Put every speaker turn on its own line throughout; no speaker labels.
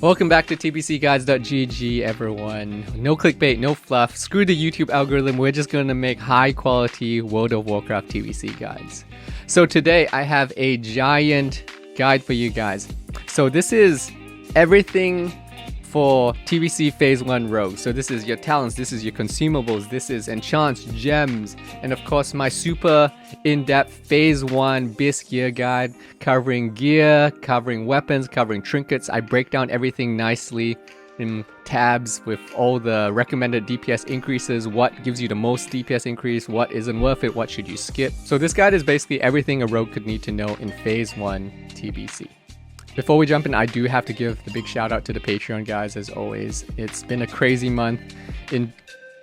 Welcome back to tbcguides.gg, everyone. No clickbait, no fluff. Screw the YouTube algorithm. We're just going to make high quality World of Warcraft TBC guides. So today I have a giant guide for you guys. So this is everything for TBC Phase 1 Rogue. So this is your talents, this is your consumables, this is enchants, gems, and of course my super in-depth Phase 1 base gear guide covering gear, covering weapons, covering trinkets. I break down everything nicely in tabs with all the recommended DPS increases, what gives you the most DPS increase, what isn't worth it, what should you skip. So this guide is basically everything a rogue could need to know in Phase 1 TBC. Before we jump in, I do have to give the big shout out to the Patreon guys as always. It's been a crazy month. In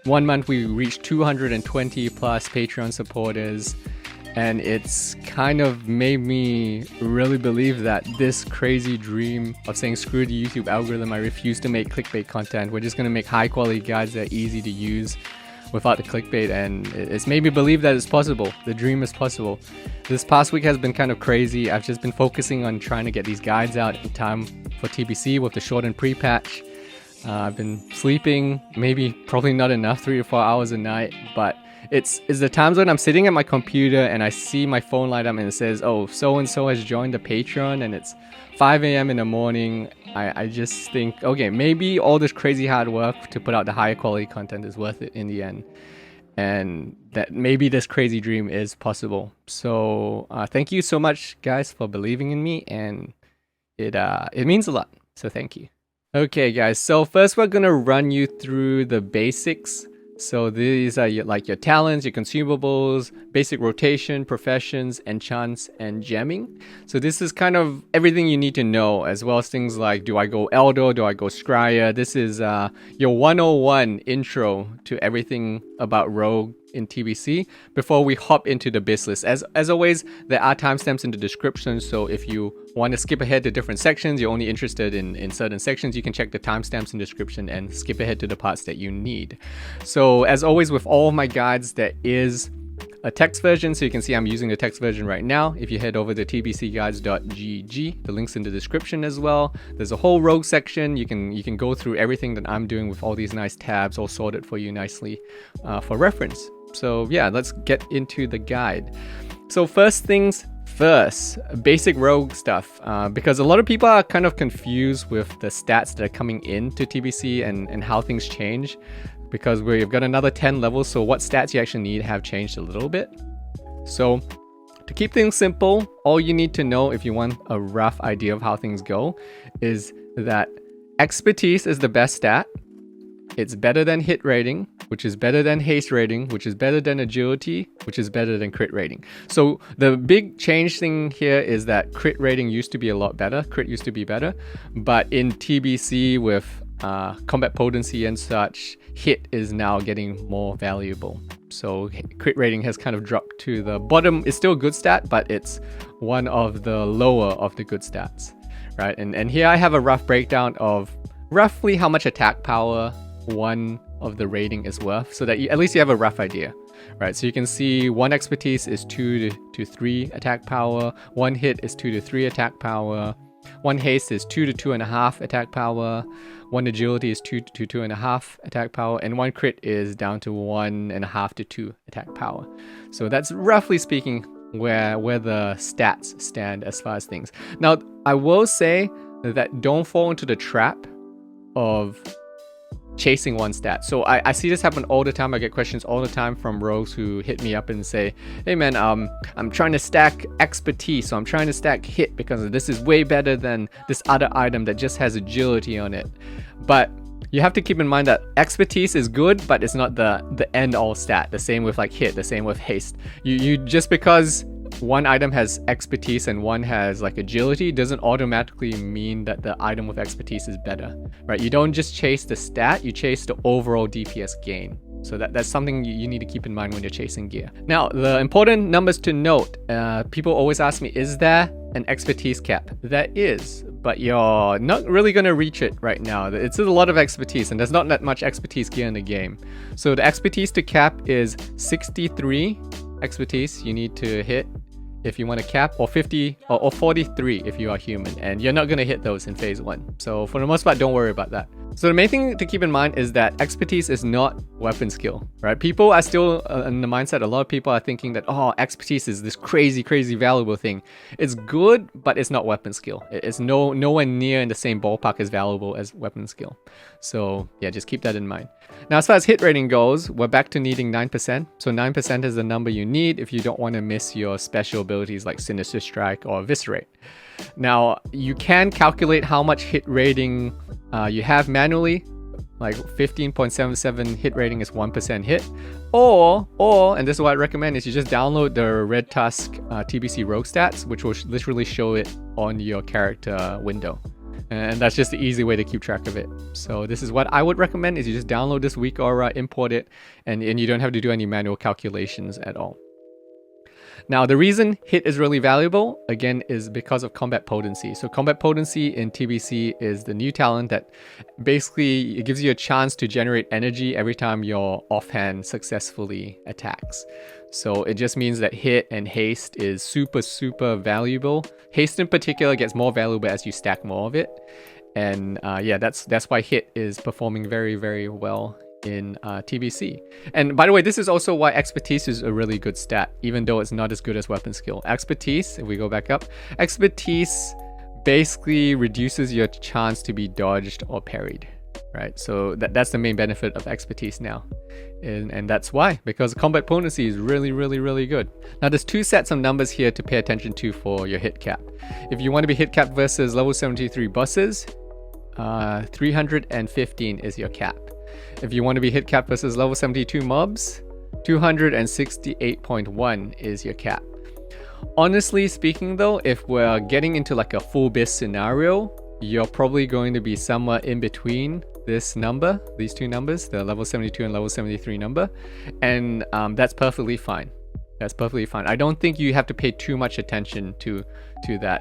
1 month we reached 220 plus Patreon supporters, and it's kind of made me really believe that this crazy dream of saying screw the YouTube algorithm, I refuse to make clickbait content. We're just going to make high quality guides that are easy to use without the clickbait, and it's made me believe that it's possible. The dream is possible. This past week has been kind of crazy. I've just been focusing on trying to get these guides out in time for TBC with the shortened pre-patch. I've been sleeping, probably not enough, 3 to 4 hours a night, but it's the times when I'm sitting at my computer and I see my phone light up and it says, oh, so-and-so has joined the Patreon, and it's 5 a.m. in the morning. I just think, okay, maybe all this crazy hard work to put out the higher quality content is worth it in the end. And that maybe this crazy dream is possible. So thank you so much, guys, for believing in me, and it means a lot. So thank you. Okay, guys. So first, we're gonna run you through the basics. So these are your talents, your consumables, basic rotation, professions, enchants, and gemming. So this is kind of everything you need to know, as well as things like, do I go Eldor, do I go Scryer? This is your 101 intro to everything about Rogue in TBC before we hop into the biz list. As always, there are timestamps in the description, so if you want to skip ahead to different sections, you're only interested in certain sections, you can check the timestamps in the description and skip ahead to the parts that you need. So as always with all of my guides, there is a text version, so you can see I'm using the text version right now. If you head over to tbcguides.gg, the link's in the description as well. There's a whole rogue section. You can go through everything that I'm doing with all these nice tabs all sorted for you nicely for reference. So yeah, let's get into the guide. So first things first, basic rogue stuff, because a lot of people are kind of confused with the stats that are coming into TBC and how things change, because we've got another 10 levels, so what stats you actually need have changed a little bit. So to keep things simple, all you need to know if you want a rough idea of how things go is that expertise is the best stat. It's better than hit rating, which is better than haste rating, which is better than agility, which is better than crit rating. So the big change thing here is that crit rating used to be a lot better. Crit used to be better, but in TBC with combat potency and such, hit is now getting more valuable. So crit rating has kind of dropped to the bottom. It's still a good stat, but it's one of the lower of the good stats, right? And here I have a rough breakdown of roughly how much attack power one of the rating is worth, so that at least you have a rough idea, right? So you can see 1 expertise is 2 to 3 attack power, 1 hit is 2 to 3 attack power, 1 haste is 2 to 2.5 attack power, 1 agility is 2 to 2.5 attack power, and 1 crit is down to 1.5 to 2 attack power. So that's roughly speaking where the stats stand as far as things. Now I will say that don't fall into the trap of chasing one stat. So I see this happen all the time. I get questions all the time from rogues who hit me up and say, hey man, I'm trying to stack expertise, so I'm trying to stack hit because this is way better than this other item that just has agility on it. But you have to keep in mind that expertise is good, but it's not the end all stat. The same with like hit, the same with haste. You just because one item has expertise and one has like agility doesn't automatically mean that the item with expertise is better, right? You don't just chase the stat, you chase the overall DPS gain. So that's something you need to keep in mind when you're chasing gear. Now, the important numbers to note, people always ask me, is there an expertise cap? There is, but you're not really going to reach it right now. It's a lot of expertise, and there's not that much expertise gear in the game. So the expertise to cap is 63 expertise you need to hit if you want to cap, or 50 or 43 if you are human, and you're not going to hit those in phase 1. So for the most part, don't worry about that. So the main thing to keep in mind is that expertise is not weapon skill, right? People are still in the mindset, a lot of people are thinking that, oh, expertise is this crazy valuable thing. It's good, but it's not weapon skill. It's nowhere near in the same ballpark as valuable as weapon skill. So yeah, just keep that in mind. Now, as far as hit rating goes, we're back to needing 9%. So 9% is the number you need if you don't want to miss your special abilities like Sinister Strike or Eviscerate. Now, you can calculate how much hit rating you have manually, like 15.77 hit rating is 1% hit, or and this is what I recommend, is you just download the Red Tusk TBC Rogue stats, which will literally show it on your character window. And that's just the easy way to keep track of it. So this is what I would recommend, is you just download this weak aura, import it, and you don't have to do any manual calculations at all. Now, the reason hit is really valuable, again, is because of combat potency. So combat potency in TBC is the new talent that basically it gives you a chance to generate energy every time your offhand successfully attacks. So it just means that hit and haste is super valuable. Haste in particular gets more valuable as you stack more of it. And yeah, that's why hit is performing very well in TBC. And by the way, this is also why expertise is a really good stat, even though it's not as good as weapon skill. Expertise, if we go back up, expertise basically reduces your chance to be dodged or parried, right? So that's the main benefit of expertise now. And that's why, because combat potency is really good. Now, there's 2 sets of numbers here to pay attention to for your hit cap. If you want to be hit cap versus level 73 bosses, 315 is your cap. If you want to be hit cap versus level 72 mobs, 268.1 is your cap. Honestly speaking though, if we're getting into like a full BIS scenario, you're probably going to be somewhere in between this number, these 2 numbers, the level 72 and level 73 number, and that's perfectly fine. That's perfectly fine. I don't think you have to pay too much attention to that.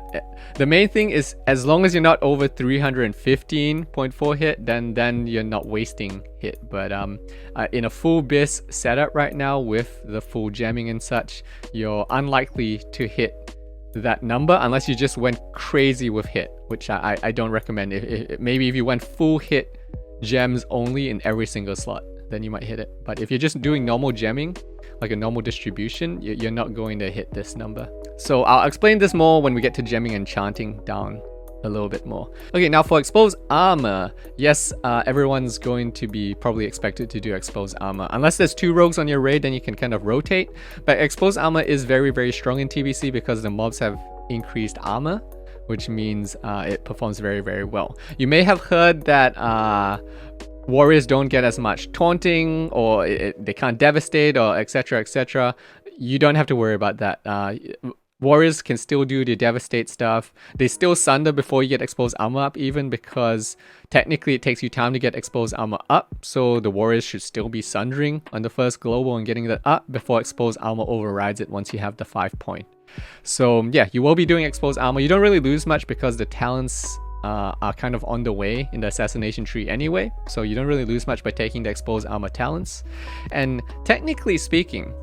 The main thing is, as long as you're not over 315.4 hit, then you're not wasting hit. But in a full BIS setup right now with the full gemming and such, you're unlikely to hit that number unless you just went crazy with hit, which I don't recommend. Maybe if you went full hit gems only in every single slot, then you might hit it. But if you're just doing normal gemming, like a normal distribution, you're not going to hit this number. So I'll explain this more when we get to gemming and chanting down a little bit more. Okay, now for exposed armor, yes, everyone's going to be probably expected to do exposed armor. Unless there's 2 rogues on your raid, then you can kind of rotate. But exposed armor is very strong in TBC because the mobs have increased armor, which means it performs very well. You may have heard that warriors don't get as much taunting, or they can't devastate, or etc. You don't have to worry about that. Warriors can still do the devastate stuff. They still sunder before you get exposed armor up, even because technically it takes you time to get exposed armor up. So the warriors should still be sundering on the first global and getting that up before exposed armor overrides it once you have the 5 point. So yeah, you will be doing exposed armor. You don't really lose much because the talents are kind of on the way in the assassination tree anyway. So you don't really lose much by taking the exposed armor talents. And technically speaking,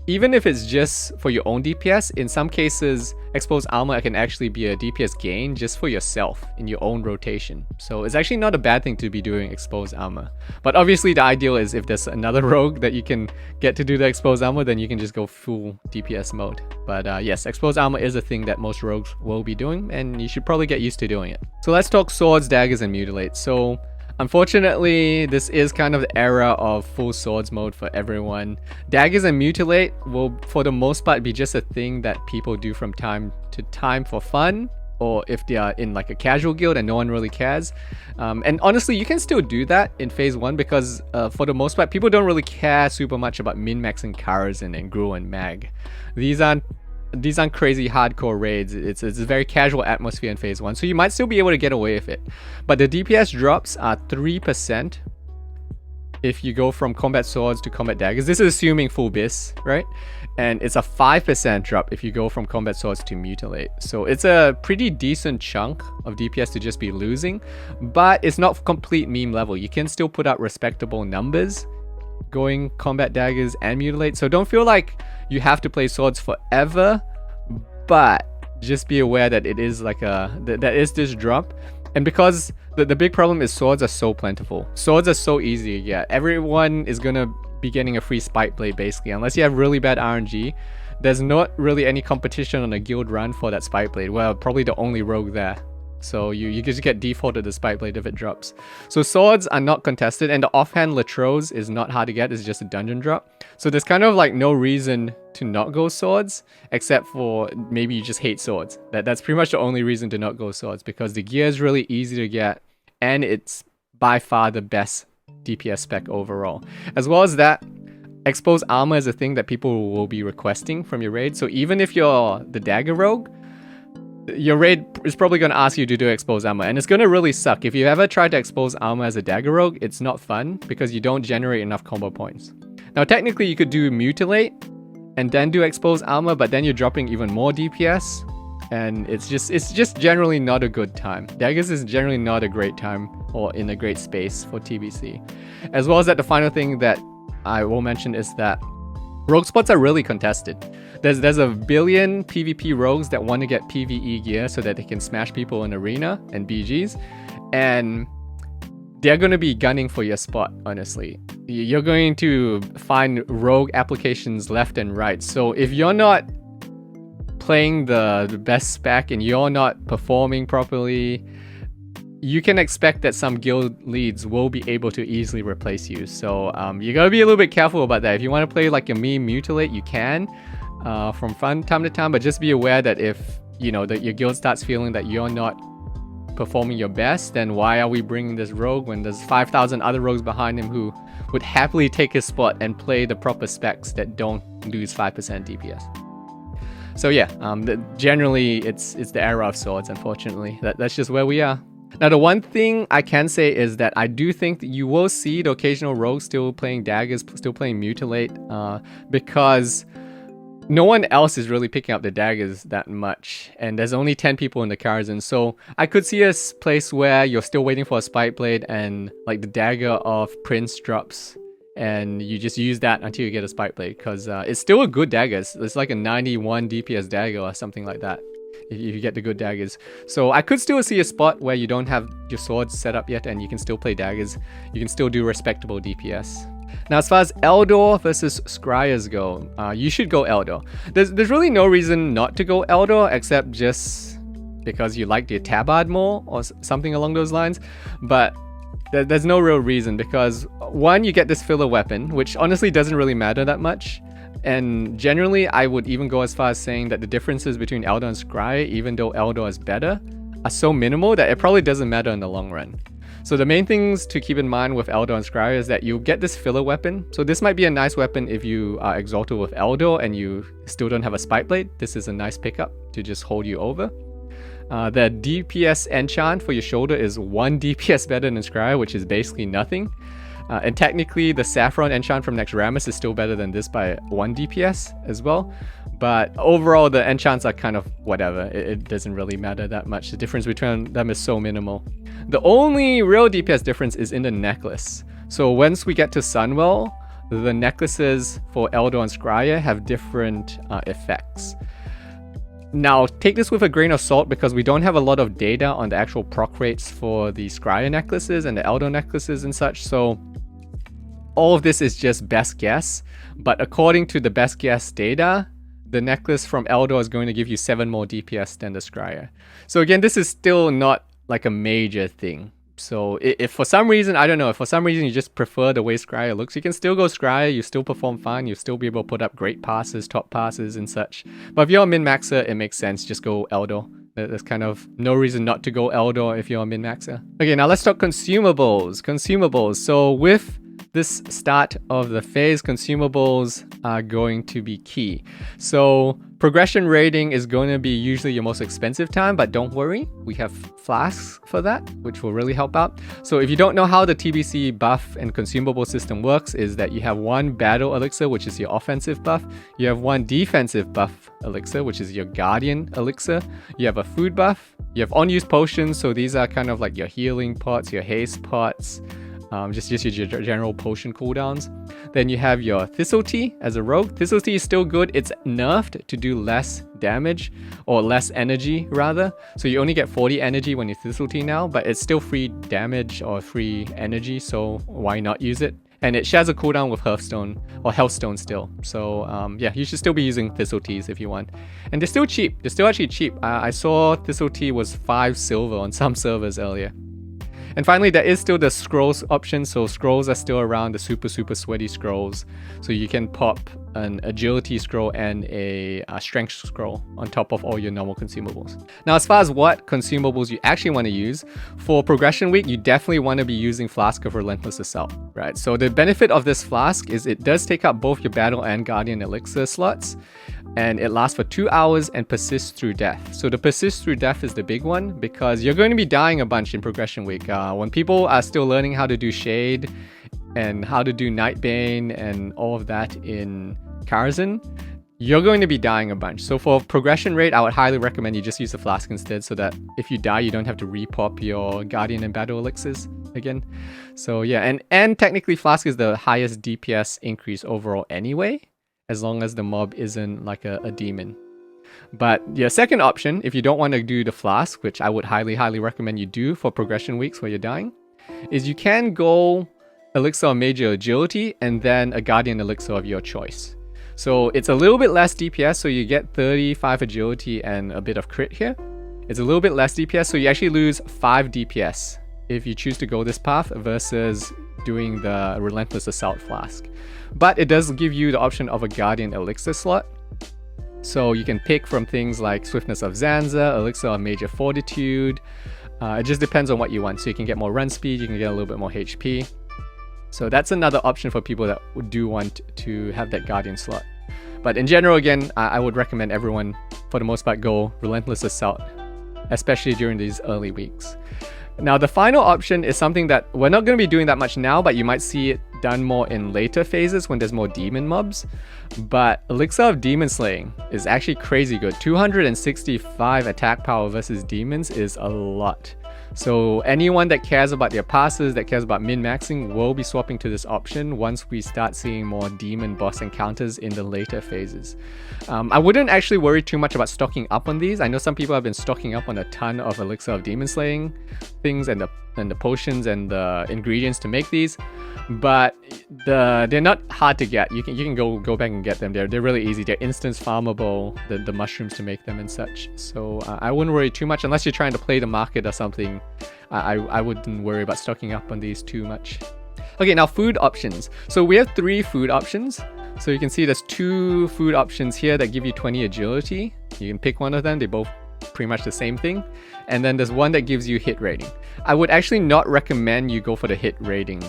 even if it's just for your own DPS, in some cases, exposed armor can actually be a DPS gain just for yourself in your own rotation. So it's actually not a bad thing to be doing exposed armor. But obviously the ideal is if there's another rogue that you can get to do the exposed armor, then you can just go full DPS mode. But yes, exposed armor is a thing that most rogues will be doing, and you should probably get used to doing it. So let's talk swords, daggers, and mutilates. So unfortunately, this is kind of the era of full swords mode for everyone. Daggers and mutilate will, for the most part, be just a thing that people do from time to time for fun, or if they are in like a casual guild and no one really cares. And honestly, you can still do that in phase 1 because for the most part, people don't really care super much about min-maxing Karazhan and Gruul and Mag. These aren't crazy hardcore raids. It's a very casual atmosphere in phase 1, so you might still be able to get away with it. But the DPS drops are 3% if you go from combat swords to combat daggers. This is assuming full BIS, right? And it's a 5% drop if you go from combat swords to mutilate. So it's a pretty decent chunk of DPS to just be losing, but it's not complete meme level. You can still put out respectable numbers going combat daggers and mutilate. So don't feel like you have to play swords forever but just be aware that it is like that is this drop. And because the big problem is swords are so plentiful. Swords are so easy to get. Everyone is gonna be getting a free spike blade basically, unless you have really bad RNG. There's not really any competition on a guild run for that spike blade. Well, probably the only rogue there. So you just get defaulted the spike blade if it drops. So swords are not contested, and the offhand Latros is not hard to get, it's just a dungeon drop. So there's kind of like no reason to not go swords, except for maybe you just hate swords. That's pretty much the only reason to not go swords, because the gear is really easy to get, and it's by far the best DPS spec overall. As well as that, exposed armor is a thing that people will be requesting from your raid. So even if you're the dagger rogue, your raid is probably going to ask you to do expose armor, and it's going to really suck. If you ever tried to expose armor as a dagger rogue, it's not fun because you don't generate enough combo points. Now technically you could do mutilate and then do expose armor, but then you're dropping even more DPS, and it's just generally not a good time. Daggers is generally not a great time or in a great space for TBC. As well as that, the final thing that I will mention is that rogue spots are really contested. There's a billion PvP rogues that want to get PvE gear so that they can smash people in arena and BGs, and they're going to be gunning for your spot, honestly. You're going to find rogue applications left and right. So if you're not playing the best spec and you're not performing properly, you can expect that some guild leads will be able to easily replace you. So you gotta be a little bit careful about that. If you want to play like a meme mutilate, you can from time to time, but just be aware that if your guild starts feeling that you're not performing your best, then why are we bringing this rogue when there's 5,000 other rogues behind him who would happily take his spot and play the proper specs that don't lose 5% DPS. So yeah, generally it's the era of swords, unfortunately. That's just where we are. Now, the one thing I can say is that I do think that you will see the occasional rogue still playing daggers, still playing mutilate, because no one else is really picking up the daggers that much, and there's only 10 people in the Karazhan. So I could see a place where you're still waiting for a spike blade and like the dagger of Prince drops, and you just use that until you get a spike blade, because it's still a good dagger. It's like a 91 DPS dagger or something like that if you get the good daggers. So I could still see a spot where you don't have your swords set up yet and you can still play daggers. You can still do respectable DPS. Now, as far as Eldor versus Scryers go, you should go Eldor. There's really no reason not to go Eldor, except just because you like your tabard more or something along those lines. But there's no real reason, because one, you get this filler weapon, which honestly doesn't really matter that much. And generally, I would even go as far as saying that the differences between Eldor and Scryer, even though Eldor is better, are so minimal that it probably doesn't matter in the long run. So the main things to keep in mind with Eldor and Scryer is that you get this filler weapon. So this might be a nice weapon if you are exalted with Eldor and you still don't have a spike blade. This is a nice pickup to just hold you over. The DPS enchant for your shoulder is 1 DPS better than Scryer, which is basically nothing. And technically, the Saffron enchant from Naxxramas is still better than this by 1 DPS as well. But overall, the enchants are kind of whatever. It doesn't really matter that much. The difference between them is so minimal. The only real DPS difference is in the necklace. So once we get to Sunwell, the necklaces for Eldor and Scryer have different effects. Now, take this with a grain of salt, because we don't have a lot of data on the actual proc rates for the Scryer necklaces and the Eldor necklaces and such. So all of this is just best guess, but according to the best guess data, the necklace from Eldor is going to give you 7 more DPS than the Scryer. So again, this is still not like a major thing. So if for some reason, I don't know, if for some reason you just prefer the way Scryer looks, you can still go Scryer, you still perform fine, you'll still be able to put up great passes, top passes and such. But if you're a min-maxer, it makes sense, just go Eldor. There's kind of no reason not to go Eldor if you're a min-maxer. Okay, now let's talk consumables. So with this start of the phase, consumables are going to be key. So progression rating is going to be usually your most expensive time, but don't worry, we have flasks for that, which will really help out. So if you don't know how the TBC buff and consumable system works, is that you have 1 battle elixir, which is your offensive buff. You have 1 defensive buff elixir, which is your guardian elixir. You have a food buff. You have unused potions, so these are kind of like your healing pots, your haste pots. just your general potion cooldowns. Then you have your Thistle Tea as a rogue. Thistle Tea is still good. It's nerfed to do less damage, or less energy rather. So you only get 40 energy when you Thistle Tea now, but it's still free damage or free energy, so why not use it? And it shares a cooldown with Hearthstone or Healthstone still. So yeah, you should still be using Thistle Teas if you want. And they're still cheap. They're still actually cheap. I saw Thistle Tea was 5 silver on some servers earlier. And finally, there is still the scrolls option. So scrolls are still around, the super sweaty scrolls. So you can pop an agility scroll and a strength scroll on top of all your normal consumables. Now, as far as what consumables you actually want to use, for progression week, you definitely want to be using Flask of Relentless Assault, right? So the benefit of this flask is it does take up both your battle and guardian elixir slots, and it lasts for 2 hours and persists through death. So the persist through death is the big one, because you're going to be dying a bunch in progression week. When people are still learning how to do Shade and how to do Nightbane and all of that in Karazhan, you're going to be dying a bunch. So for progression rate, I would highly recommend you just use the flask instead, so that if you die, you don't have to repop your guardian and battle elixirs again. So yeah, and technically flask is the highest DPS increase overall anyway, as long as the mob isn't like a demon. But your second option, if you don't want to do the flask, which I would highly recommend you do for progression weeks where you're dying, is you can go Elixir of Major Agility and then a Guardian Elixir of your choice. So it's a little bit less DPS, so you get 35 agility and a bit of crit here. It's a little bit less DPS, so you actually lose 5 DPS if you choose to go this path versus doing the Relentless Assault Flask. But it does give you the option of a Guardian Elixir slot. So you can pick from things like Swiftness of Zanza, Elixir of Major Fortitude. It just depends on what you want. So you can get more run speed, you can get a little bit more HP. So that's another option for people that do want to have that Guardian slot. But in general, again, I would recommend everyone, for the most part, go Relentless Assault, especially during these early weeks. Now, the final option is something that we're not going to be doing that much now, but you might see it done more in later phases when there's more demon mobs. But Elixir of Demon Slaying is actually crazy good. 265 attack power versus demons is a lot. So anyone that cares about their passes, that cares about min-maxing, will be swapping to this option once we start seeing more demon boss encounters in the later phases. I wouldn't actually worry too much about stocking up on these. I know some people have been stocking up on a ton of Elixir of Demon Slaying things and the potions and the ingredients to make these, but they're not hard to get. You can go back and get them. They're really easy. They're instance farmable, the mushrooms to make them and such. So I wouldn't worry too much unless you're trying to play the market or something. I wouldn't worry about stocking up on these too much. Okay, now food options. So we have 3 food options. So you can see there's 2 food options here that give you 20 agility. You can pick one of them. They both pretty much the same thing. And then there's one that gives you hit rating. I would actually not recommend you go for the hit rating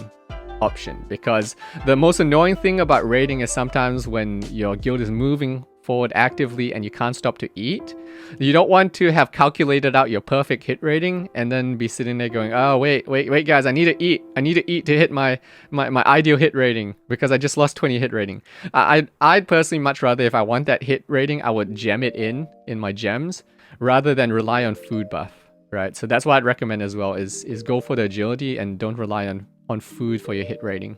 option, because the most annoying thing about rating is sometimes when your guild is moving forward actively and you can't stop to eat, you don't want to have calculated out your perfect hit rating and then be sitting there going, oh wait guys, I need to eat to hit my ideal hit rating because I just lost 20 hit rating. I'd personally much rather, if I want that hit rating, I would gem it in my gems rather than rely on food buff, right? So that's what I'd recommend as well, is go for the agility and don't rely on food for your hit rating.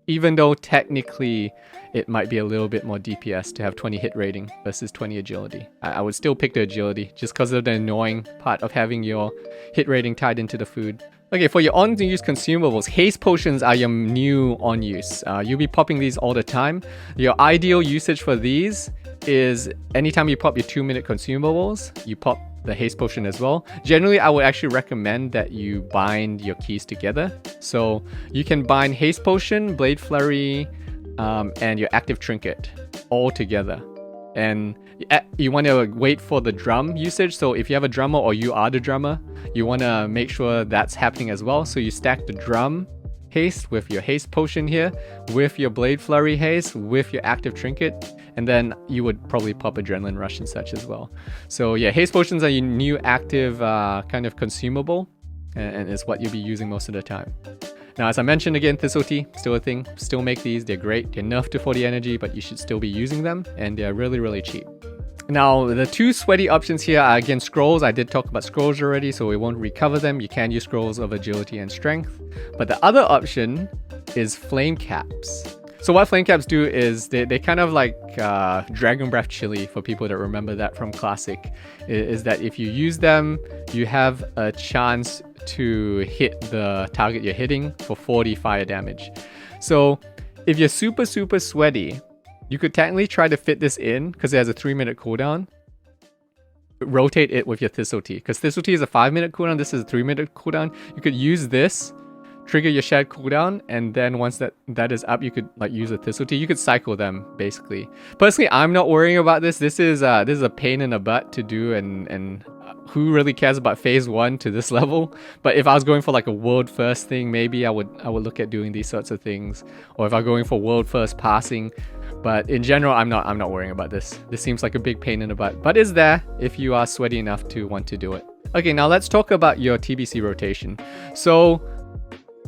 Even though technically it might be a little bit more DPS to have 20 hit rating versus 20 agility. I would still pick the agility just because of the annoying part of having your hit rating tied into the food. Okay, for your on-use consumables, haste potions are your new on-use. You'll be popping these all the time. Your ideal usage for these is anytime you pop your 2-minute consumables, you pop the haste potion as well. Generally, I would actually recommend that you bind your keys together. So you can bind haste potion, blade flurry, and your active trinket all together. And you want to wait for the drum usage. So if you have a drummer or you are the drummer, you want to make sure that's happening as well. So you stack the drum haste with your haste potion here, with your blade flurry haste, with your active trinket, and then you would probably pop adrenaline rush and such as well. So yeah, haste potions are your new active kind of consumable, and it's what you'll be using most of the time. Now, as I mentioned again, Thistle Tea, still a thing. Still make these. They're great. They're nerfed to 40 energy, but you should still be using them, and they're really, really cheap. Now, the two sweaty options here are again scrolls. I did talk about scrolls already, so we won't recover them. You can use scrolls of agility and strength. But the other option is flame caps. So what flame caps do is they kind of like Dragon Breath Chili, for people that remember that from Classic, is that if you use them, you have a chance to hit the target you're hitting for 40 fire damage. So if you're super sweaty, you could technically try to fit this in because it has a 3-minute cooldown. Rotate it with your Thistle Tea, because Thistle Tea is a 5-minute cooldown, this is a 3-minute cooldown. You could use this, trigger your Shed cooldown, and then once that is up, you could like use a Thistle Tea. You could cycle them basically. Personally, I'm not worrying about this. This is a pain in the butt to do, and who really cares about phase 1 to this level? But if I was going for like a world first thing, maybe I would look at doing these sorts of things. Or if I'm going for world first passing. But in general, I'm not worrying about this. This seems like a big pain in the butt, but it's there if you are sweaty enough to want to do it. Okay, now let's talk about your TBC rotation. So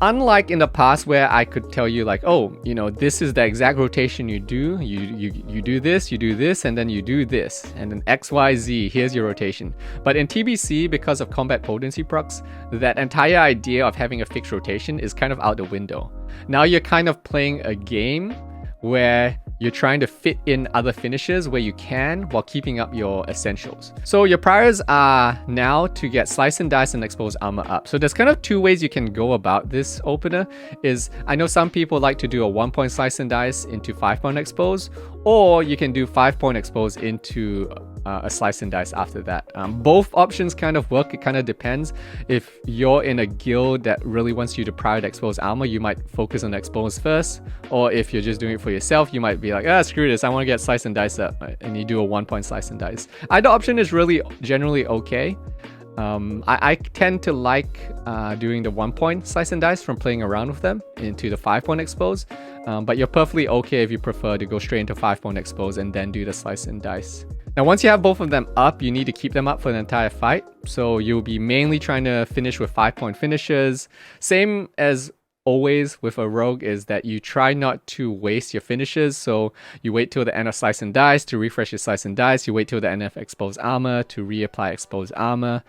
unlike in the past where I could tell you like, oh, you know, this is the exact rotation you do. You do this, and then you do this, and then X, Y, Z, here's your rotation. But in TBC, because of combat potency procs, that entire idea of having a fixed rotation is kind of out the window. Now you're kind of playing a game where you're trying to fit in other finishes where you can while keeping up your essentials. So your priors are now to get Slice and Dice and Expose Armor up. So there's kind of two ways you can go about this opener. I know some people like to do a 1-point Slice and Dice into 5-point Expose, or you can do 5-point Expose into a Slice and Dice after that. Both options kind of work. It kind of depends. If you're in a guild that really wants you to prior to Expose Armor, you might focus on Expose first. Or if you're just doing it for yourself, you might be like, screw this, I want to get Slice and Dice up, and you do a 1-point Slice and Dice. Either option is really generally okay. I tend to like doing the 1-point Slice and Dice from playing around with them into the 5-point Expose, but you're perfectly okay if you prefer to go straight into 5-point Expose and then do the Slice and Dice. Now once you have both of them up, you need to keep them up for the entire fight, so you'll be mainly trying to finish with 5-point finishes. Same as always with a rogue is that you try not to waste your finishes, so you wait till the end of Slice and Dice to refresh your Slice and Dice, you wait till the end of Expose Armor to reapply Expose Armor,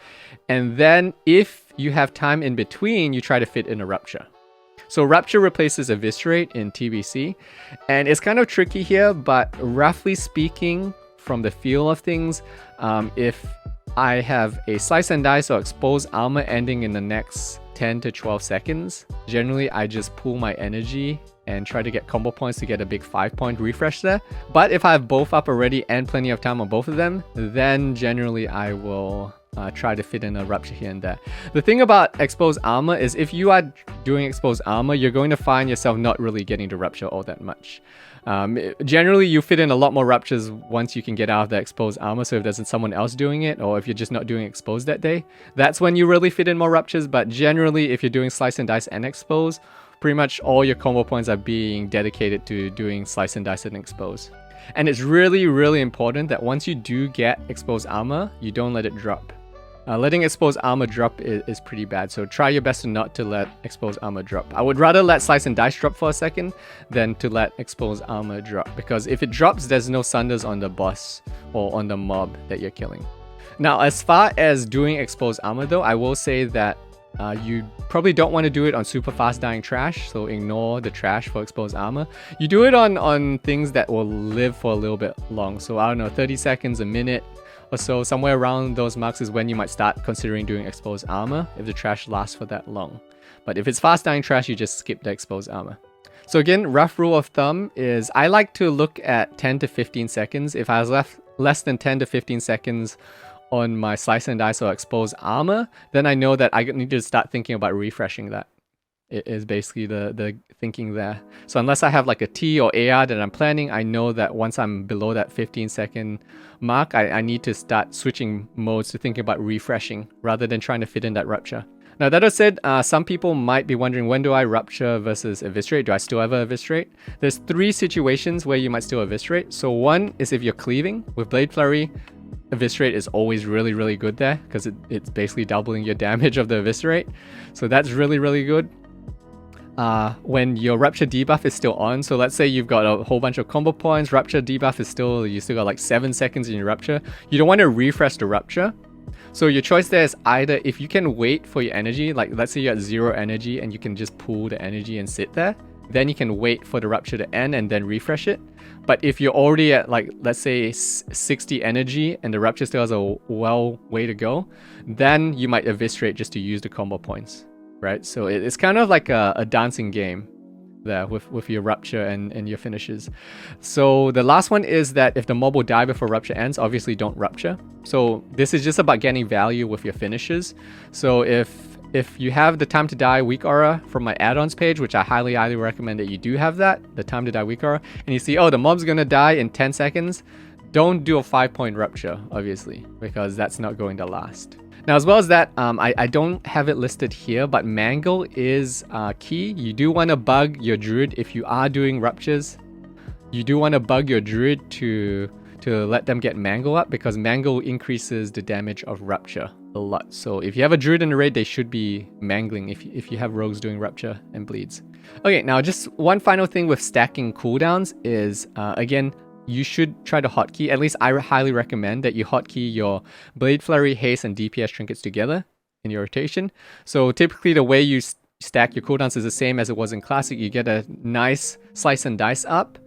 and then if you have time in between, you try to fit in a Rupture. So Rupture replaces Eviscerate in TBC, and it's kind of tricky here, but roughly speaking, from the feel of things, if I have a Slice and Dice or Expose Armor ending in the next 10 to 12 seconds, generally I just pull my energy and try to get combo points to get a big 5-point refresh there. But if I have both up already and plenty of time on both of them, then generally I will try to fit in a Rupture here and there. The thing about Expose Armor is if you are doing Expose Armor, you're going to find yourself not really getting to Rupture all that much. Generally, you fit in a lot more Ruptures once you can get out of the Exposed Armor, so if there's someone else doing it, or if you're just not doing Expose that day, that's when you really fit in more Ruptures. But generally, if you're doing Slice and Dice and Expose, pretty much all your combo points are being dedicated to doing Slice and Dice and Expose. And it's really, really important that once you do get Exposed Armor, you don't let it drop. Letting Exposed Armor drop is pretty bad, so try your best not to let Exposed Armor drop. I would rather let Slice and Dice drop for a second than to let Exposed Armor drop, because if it drops, there's no Sunders on the boss or on the mob that you're killing. Now, as far as doing Exposed Armor though, I will say that you probably don't want to do it on super fast dying trash, so ignore the trash for Exposed Armor. You do it on things that will live for a little bit long, so I don't know, 30 seconds, a minute, or so, somewhere around those marks is when you might start considering doing Exposed Armor if the trash lasts for that long. But if it's fast dying trash, you just skip the Exposed Armor. So again, rough rule of thumb is I like to look at 10 to 15 seconds. If I was left less than 10 to 15 seconds on my Slice and Dice or Exposed Armor, then I know that I need to start thinking about refreshing that. It is basically the thinking there. So unless I have like a T or AR that I'm planning, I know that once I'm below that 15-second mark, I need to start switching modes to thinking about refreshing rather than trying to fit in that Rupture. Now that said, some people might be wondering, when do I Rupture versus Eviscerate? Do I still ever Eviscerate? There's 3 situations where you might still Eviscerate. So one is if you're cleaving with Blade Flurry. Eviscerate is always really, really good there because it's basically doubling your damage of the Eviscerate. So that's really, really good. when your Rupture debuff is still on. So let's say you've got a whole bunch of combo points, Rupture debuff is still, you still got like 7 seconds in your Rupture. You don't want to refresh the Rupture. So your choice there is either if you can wait for your energy, like let's say you're at 0 energy and you can just pull the energy and sit there, then you can wait for the Rupture to end and then refresh it. But if you're already at like, let's say 60 energy and the Rupture still has a way to go, then you might eviscerate just to use the combo points, right? So it's kind of like a dancing game there with your Rupture and your finishes. So the last one is that if the mob will die before Rupture ends, obviously don't Rupture. So this is just about getting value with your finishes. So if you have the time to die weak aura from my add-ons page, which I highly recommend that you do have that, the time to die weak aura, and you see, oh, the mob's gonna die in 10 seconds, don't do a 5-point Rupture, obviously, because that's not going to last. Now, as well as that, I don't have it listed here, but Mangle is key. You do want to bug your Druid if you are doing Ruptures. You do want to bug your Druid to let them get Mangle up, because Mangle increases the damage of Rupture a lot. So if you have a Druid in the raid, they should be mangling if you have rogues doing Rupture and bleeds. Okay, now just one final thing with stacking cooldowns is, again, you should try to hotkey. At least I highly recommend that you hotkey your Blade Flurry, Haste, and DPS trinkets together in your rotation. So typically the way you stack your cooldowns is the same as it was in Classic. You get a nice slice and dice up,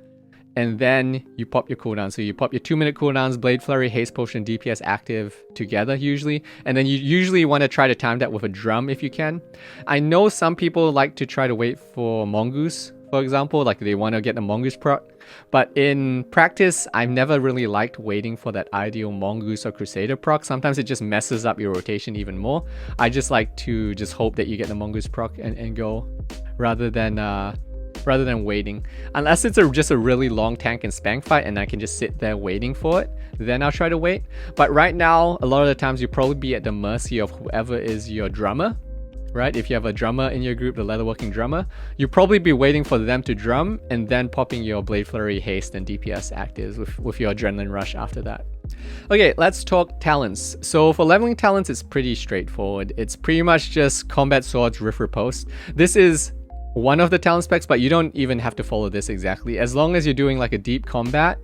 and then you pop your cooldown. So you pop your 2-minute cooldowns, Blade Flurry, Haste Potion, DPS active together usually. And then you usually want to try to time that with a drum if you can. I know some people like to try to wait for Mongoose, for example, like they want to get the Mongoose proc. But in practice, I've never really liked waiting for that ideal Mongoose or Crusader proc. Sometimes it just messes up your rotation even more. I just like to just hope that you get the Mongoose proc and go, rather than waiting. Unless it's just a really long tank and spank fight and I can just sit there waiting for it, then I'll try to wait. But right now, a lot of the times you'll probably be at the mercy of whoever is your drummer, right? If you have a drummer in your group, the leatherworking drummer, you'll probably be waiting for them to drum and then popping your Blade Flurry, Haste, and DPS actives with your Adrenaline Rush after that. Okay, let's talk talents. So for leveling talents, it's pretty straightforward. It's pretty much just Combat Swords, Rift Riposte. This is one of the talent specs, but you don't even have to follow this exactly. As long as you're doing like a deep combat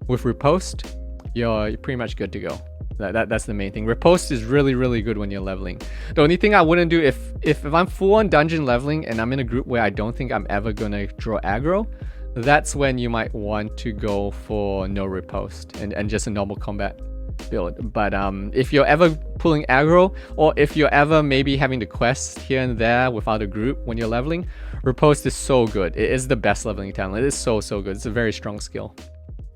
with Riposte, you're pretty much good to go. That's the main thing. Riposte is really good when you're leveling. The only thing I wouldn't do if I'm full on dungeon leveling and I'm in a group where I don't think I'm ever gonna draw aggro, that's when you might want to go for no Riposte and just a normal combat build. But if you're ever pulling aggro, or if you're ever maybe having the quest here and there without a group when you're leveling, Riposte is so good. It is the best leveling talent. It is so good. It's a very strong skill.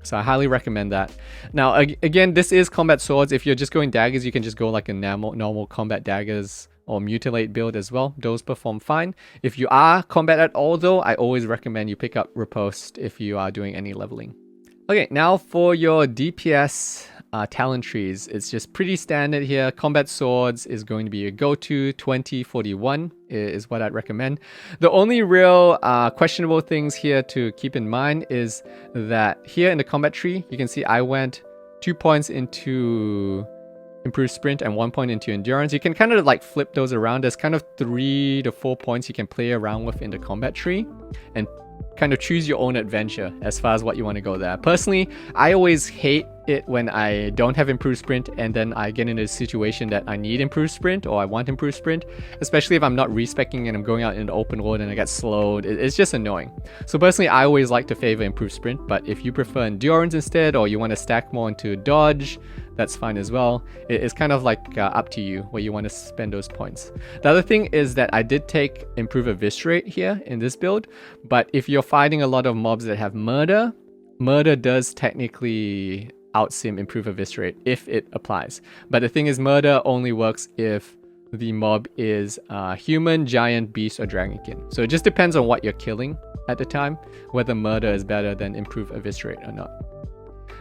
So I highly recommend that. Now, again, this is Combat Swords. If you're just going daggers, you can just go like a normal combat daggers or mutilate build as well. Those perform fine. If you are combat at all though, I always recommend you pick up Riposte if you are doing any leveling. Okay, now for your DPS talent trees, it's just pretty standard here. Combat Swords is going to be your go-to. 2041 is what I'd recommend. The only real questionable things here to keep in mind is that here in the combat tree, you can see I went 2 points into improved sprint and 1 point into endurance. You can kind of like flip those around. There's kind of 3 to 4 points you can play around with in the combat tree and kind of choose your own adventure as far as what you want to go there. Personally, I always hate it when I don't have improved sprint and then I get into a situation that I need improved sprint or I want improved sprint, especially if I'm not respecing and I'm going out in the open world and I get slowed. It's just annoying. So personally, I always like to favor improved sprint, but if you prefer endurance instead or you want to stack more into dodge, that's fine as well. It's kind of like up to you where you want to spend those points. The other thing is that I did take improve eviscerate here in this build, but if you're fighting a lot of mobs that have murder does technically outsim improve eviscerate if it applies. But the thing is, murder only works if the mob is human, giant, beast, or dragonkin. So it just depends on what you're killing at the time, whether murder is better than improve eviscerate or not.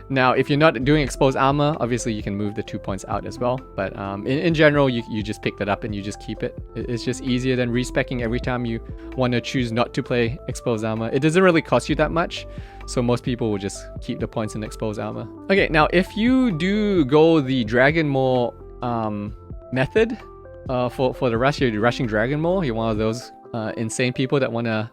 Now, if you're not doing exposed armor, obviously you can move the 2 points out as well. But in general, you just pick that up and you just keep it. It's just easier than respecing every time you want to choose not to play exposed armor. It doesn't really cost you that much. So most people will just keep the points in exposed armor. Okay, now if you do go the Dragon Maw method for the rush, you're rushing Dragon Maw, you're one of those insane people that want to,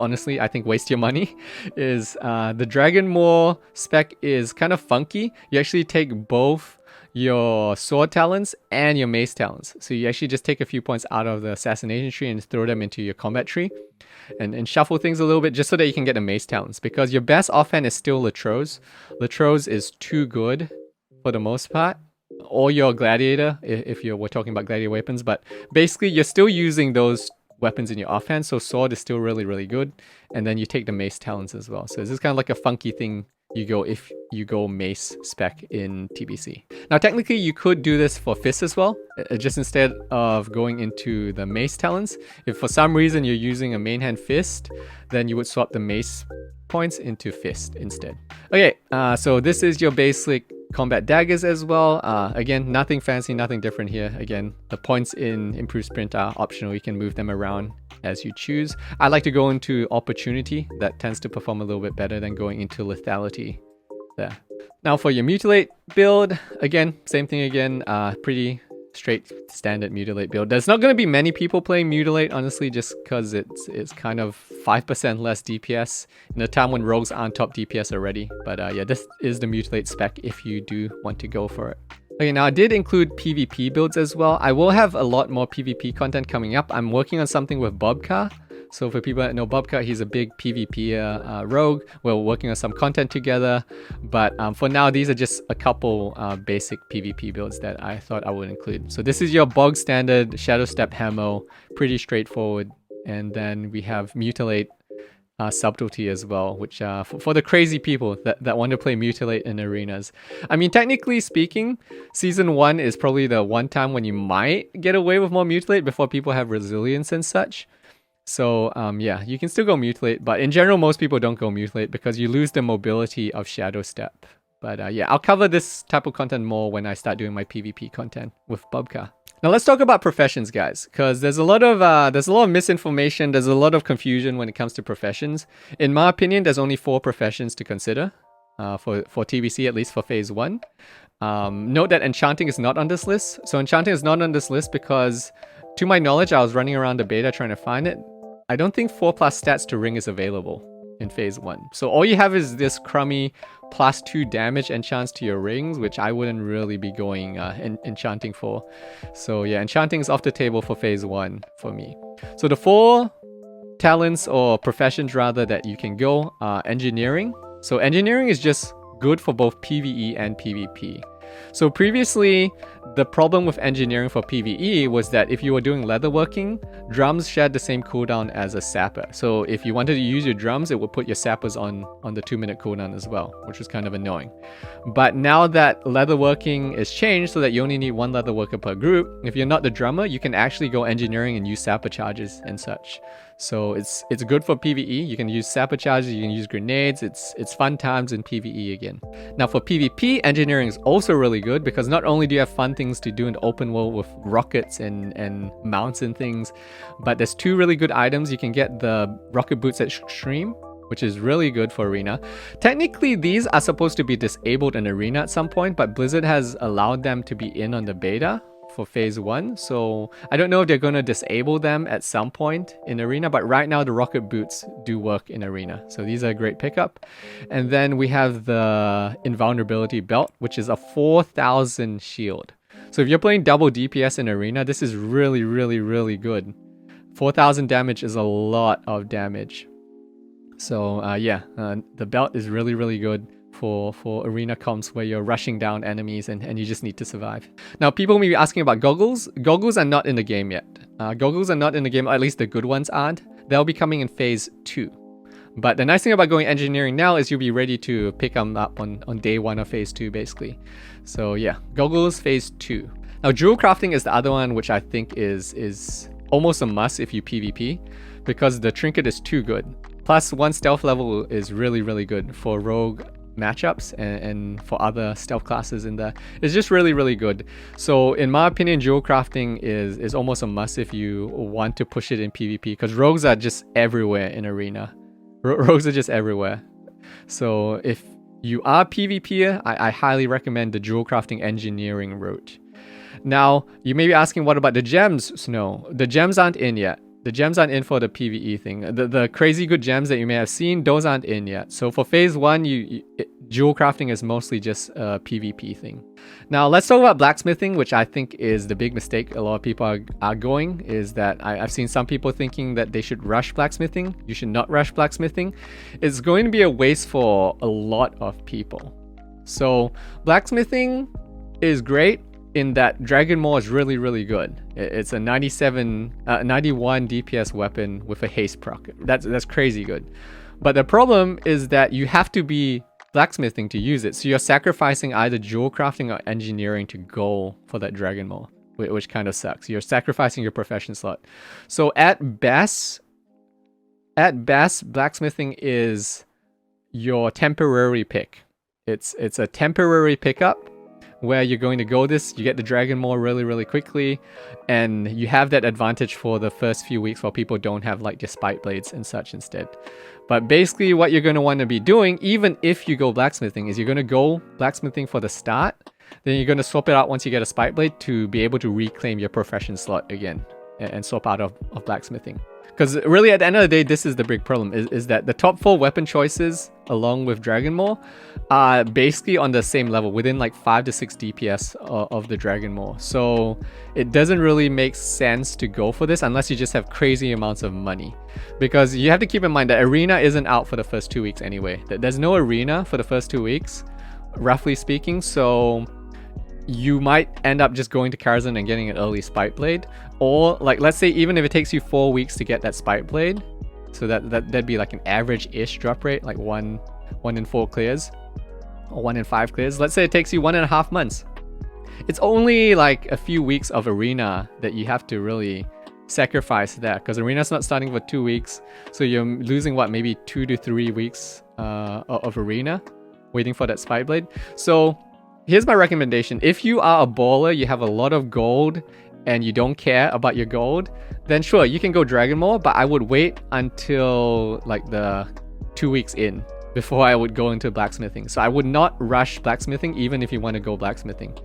honestly, I think waste your money, is the Dragon Maul spec is kind of funky. You actually take both your sword talents and your mace talents. So you actually just take a few points out of the assassination tree and throw them into your combat tree and shuffle things a little bit just so that you can get the mace talents. Because your best offhand is still Latros. Latros is too good for the most part. Or your gladiator, if we're talking about gladiator weapons. But basically, you're still using those weapons in your offhand, so sword is still really, really good. And then you take the mace talents as well. So this is kind of like a funky thing you go if you go mace spec in TBC. Now technically you could do this for fist as well, just instead of going into the mace talents. If for some reason you're using a main hand fist, then you would swap the mace points into fist instead. Okay, so this is your basic combat daggers as well. Again, nothing fancy, nothing different here. Again, the points in improved sprint are optional. You can move them around as you choose. I like to go into opportunity. That tends to perform a little bit better than going into lethality there. Now for your mutilate build, again, same thing again. Pretty straight standard mutilate build. There's not going to be many people playing mutilate, honestly, just because it's kind of 5% less DPS in a time when rogues aren't top DPS already. But yeah, this is the mutilate spec if you do want to go for it. Okay, now I did include PvP builds as well. I will have a lot more PvP content coming up. I'm working on something with Bobka. So for people that know Bobka, he's a big PvP rogue. We're working on some content together. But for now, these are just a couple basic PvP builds that I thought I would include. So this is your bog standard Shadow Step Hamo, pretty straightforward. And then we have Mutilate Subtlety as well, which for the crazy people that want to play Mutilate in arenas. I mean, technically speaking, Season 1 is probably the one time when you might get away with more Mutilate before people have resilience and such. So yeah, you can still go Mutilate, but in general, most people don't go Mutilate because you lose the mobility of Shadow Step. But yeah, I'll cover this type of content more when I start doing my PvP content with Bobka. Now let's talk about professions, guys, because there's a lot of misinformation, there's a lot of confusion when it comes to professions. In my opinion, there's only 4 professions to consider for TBC, at least for Phase 1. Note that Enchanting is not on this list. So Enchanting is not on this list because, to my knowledge, I was running around the beta trying to find it. I don't think 4+ stats to ring is available in Phase 1. So all you have is this crummy +2 damage enchants to your rings, which I wouldn't really be going Enchanting for. So yeah, Enchanting is off the table for Phase 1 for me. So the 4 talents or professions rather that you can go are Engineering. So Engineering is just good for both PvE and PvP. So previously, the problem with engineering for PvE was that if you were doing leatherworking, drums shared the same cooldown as a sapper. So if you wanted to use your drums, it would put your sappers on the 2-minute cooldown as well, which was kind of annoying. But now that leatherworking is changed so that you only need 1 leatherworker per group, if you're not the drummer, you can actually go engineering and use sapper charges and such. So it's good for PvE. You can use sapper charges, you can use grenades. It's fun times in PvE again. Now for PvP, engineering is also really good because not only do you have fun things to do in the open world with rockets and mounts and things, but there's 2 really good items. You can get the rocket boots at Extreme, which is really good for arena. Technically, these are supposed to be disabled in arena at some point, but Blizzard has allowed them to be in on the beta for Phase 1, so I don't know if they're going to disable them at some point in arena, but right now the rocket boots do work in arena, so these are a great pickup. And then we have the Invulnerability Belt, which is a 4,000 shield. So if you're playing double DPS in arena, this is really, really, really good. 4,000 damage is a lot of damage. So yeah, the belt is really, really good for arena comps where you're rushing down enemies and you just need to survive. Now, people may be asking about goggles. Goggles are not in the game yet. Goggles are not in the game, or at least the good ones aren't. They'll be coming in Phase 2. But the nice thing about going engineering now is you'll be ready to pick them up on day 1 of Phase 2, basically. So yeah, goggles Phase 2. Now, jewel crafting is the other one, which I think is almost a must if you PvP, because the trinket is too good. Plus, 1 stealth level is really, really good for rogue matchups and for other stealth classes in there. It's just really, really good. So in my opinion, jewel crafting is almost a must if you want to push it in PvP, because rogues are just everywhere in arena. Rogues are just everywhere. So if you are PvPer, I highly recommend the jewel crafting engineering route. Now, you may be asking, what about the gems, Snow? The gems aren't in yet. The gems aren't in for the PvE thing. The crazy good gems that you may have seen, those aren't in yet. So for phase 1, jewel crafting is mostly just a PvP thing. Now let's talk about blacksmithing, which I think is the big mistake a lot of people are going, is that I've seen some people thinking that they should rush blacksmithing. You should not rush blacksmithing. It's going to be a waste for a lot of people. So blacksmithing is great in that Dragon Maul is really good. It's a 91 DPS weapon with a haste proc. That's crazy good. But the problem is that you have to be blacksmithing to use it. So you're sacrificing either jewel crafting or engineering to go for that Dragon Maul, which kind of sucks. You're sacrificing your profession slot. So at best, blacksmithing is your temporary pick. It's a temporary pickup where you're going to go you get the Dragon Maul really quickly, and you have that advantage for the first few weeks while people don't have like their spike blades and such instead. But basically what you're going to want to be doing, even if you go blacksmithing, is you're going to go blacksmithing for the start, then you're going to swap it out once you get a spike blade to be able to reclaim your profession slot again and swap out of blacksmithing. Because really at the end of the day, this is the big problem, is that the top 4 weapon choices along with Dragon Maul are basically on the same level, within like 5 to 6 DPS of the Dragon Maul. So it doesn't really make sense to go for this unless you just have crazy amounts of money. Because you have to keep in mind that Arena isn't out for the first 2 weeks anyway. There's no Arena for the first 2 weeks, roughly speaking. So you might end up just going to Karazhan and getting an early Spike Blade. Or, like, let's say even if it takes you 4 weeks to get that Spike Blade, so that'd be like an average-ish drop rate, like 1 in 4 clears, or 1 in 5 clears. Let's say it takes you 1.5 months. It's only like a few weeks of Arena that you have to really sacrifice that, because Arena's not starting for 2 weeks, so you're losing, what, maybe 2 to 3 weeks of Arena, waiting for that Spike Blade. So here's my recommendation. If you are a baller, you have a lot of gold, and you don't care about your gold, then sure, you can go Dragon Maul, but I would wait until like the 2 weeks in before I would go into blacksmithing. So I would not rush blacksmithing, even if you want to go blacksmithing.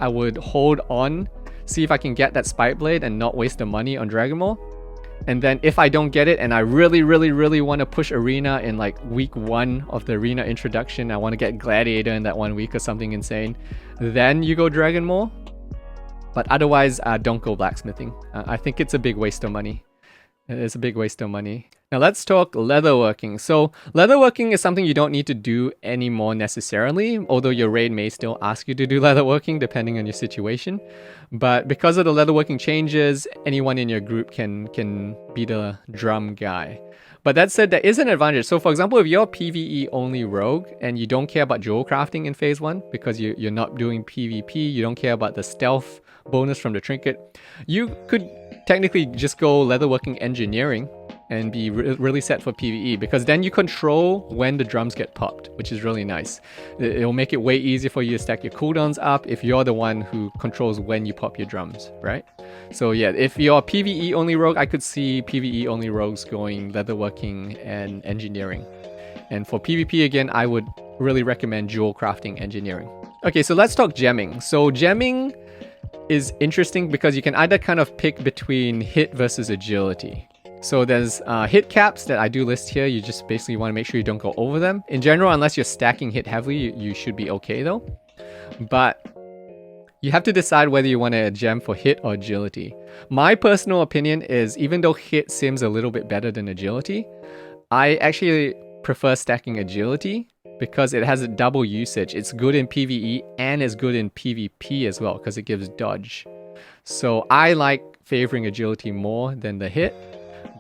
I would hold on, see if I can get that Spike Blade and not waste the money on Dragon Maul. And then if I don't get it and I really want to push Arena in like week 1 of the Arena introduction, I want to get Gladiator in that 1 week or something insane, then you go Dragon Maul. But otherwise, don't go blacksmithing. I think it's a big waste of money. It's a big waste of money. Now let's talk leatherworking. So leatherworking is something you don't need to do anymore necessarily, although your raid may still ask you to do leatherworking depending on your situation. But because of the leatherworking changes, anyone in your group can be the drum guy. But that said, there is an advantage. So for example, if you're a PvE only rogue and you don't care about jewel crafting in phase 1 because you're not doing PvP, you don't care about the stealth bonus from the trinket, you could technically just go leatherworking engineering and be really set for PvE, because then you control when the drums get popped, which is really nice. It'll make it way easier for you to stack your cooldowns up if you're the one who controls when you pop your drums, right? So yeah, if you're a PvE only rogue, I could see PvE only rogues going leatherworking and engineering. And for PvP again, I would really recommend jewel crafting engineering. Okay, so let's talk gemming. So gemming is interesting because you can either kind of pick between hit versus agility. So there's hit caps that I do list here. You just basically want to make sure you don't go over them. In general, unless you're stacking hit heavily, you should be okay though. But you have to decide whether you want a gem for hit or agility. My personal opinion is, even though hit seems a little bit better than agility, I actually prefer stacking agility because it has a double usage. It's good in PvE and it's good in PvP as well because it gives dodge. So I like favoring agility more than the hit.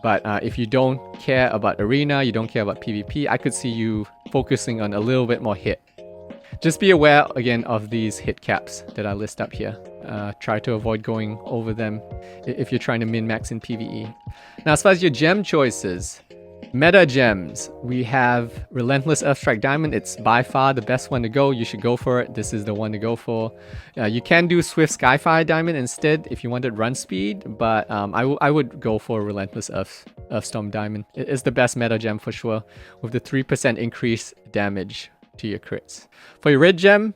But if you don't care about Arena, you don't care about PvP, I could see you focusing on a little bit more hit. Just be aware, again, of these hit caps that I list up here. Try to avoid going over them if you're trying to min-max in PvE. Now, as far as your gem choices, meta gems, we have Relentless Earthstrike Diamond. It's by far the best one to go. You should go for it. This is the one to go for. You can do Swift Skyfire Diamond instead if you wanted run speed, but I would go for Relentless Earthstorm Diamond. It's the best meta gem for sure, with the 3% increased damage to your crits. For your red gem,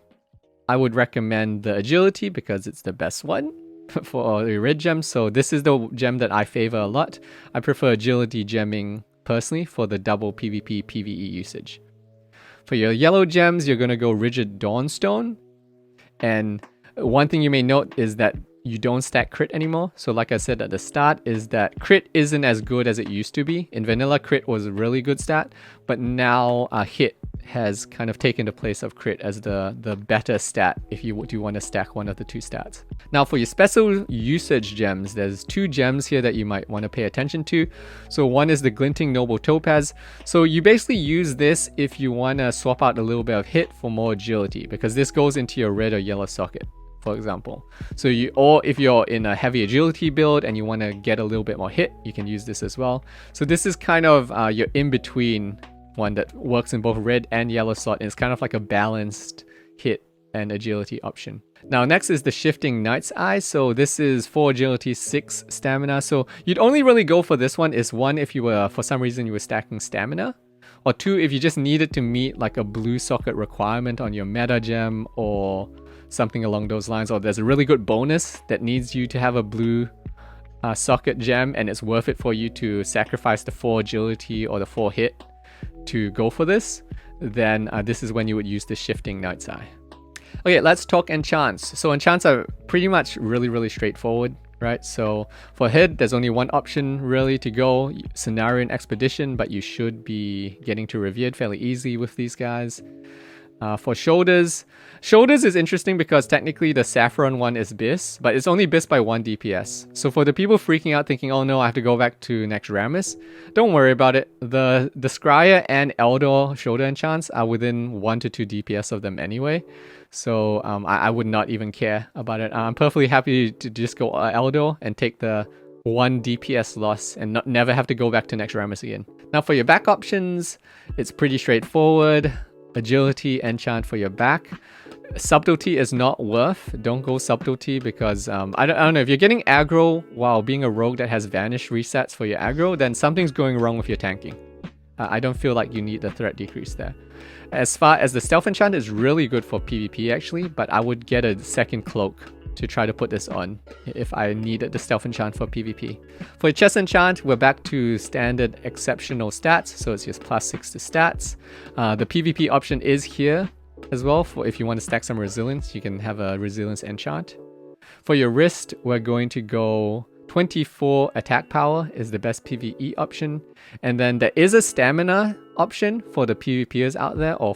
I would recommend the Agility because it's the best one. for a red gem, so this is the gem that I favor a lot. I prefer agility gemming personally for the double PvP PvE usage. For your yellow gems, you're going to go rigid dawnstone, and one thing you may note is that you don't stack crit anymore. So like I said at the start, is that crit isn't as good as it used to be. In vanilla, crit was a really good stat, but now hit has kind of taken the place of crit as the better stat if you do want to stack one of the two stats. Now for your special usage gems, there's two gems here that you might want to pay attention to. So one is the Glinting Noble Topaz. So you basically use this if you want to swap out a little bit of hit for more agility, because this goes into your red or yellow socket, for example. So or if you're in a heavy agility build and you want to get a little bit more hit, you can use this as well. So this is kind of your in-between one that works in both red and yellow slot, and it's kind of like a balanced hit and agility option. Now next is the Shifting Knight's Eye. So this is 4 agility, 6 stamina. So you'd only really go for this one is 1 if you were, for some reason you were stacking stamina, or 2 if you just needed to meet like a blue socket requirement on your meta gem or something along those lines, or there's a really good bonus that needs you to have a blue socket gem and it's worth it for you to sacrifice the 4 agility or the 4 hit to go for this, then this is when you would use the Shifting Knight's Eye. Okay, let's talk enchants. So enchants are pretty much really straightforward, right? So for head, there's only one option really to go, Cenarian Expedition, but you should be getting to Revered fairly easy with these guys. For shoulders is interesting because technically the Saffron one is BIS, but it's only BIS by 1 DPS. So for the people freaking out thinking, oh no, I have to go back to Naxxramas, don't worry about it. The Scryer and Eldor shoulder enchants are within 1 to 2 DPS of them anyway. So I would not even care about it. I'm perfectly happy to just go Eldor and take the 1 DPS loss and never have to go back to Naxxramas again. Now for your back options, it's pretty straightforward. Agility enchant for your back. Subtlety is not worth. Don't go subtlety because I don't know, if you're getting aggro while being a rogue that has vanish resets for your aggro, then something's going wrong with your tanking. I don't feel like you need the threat decrease there. As far as the stealth enchant is really good for PvP actually, but I would get a second cloak to try to put this on if I needed the stealth enchant for PvP. For your chest enchant, we're back to standard exceptional stats, so it's just +6 to stats. The PvP option is here as well, for if you want to stack some resilience, you can have a resilience enchant. For your wrist, we're going to go 24 attack power is the best PvE option, and then there is a stamina option for the PvPers out there, or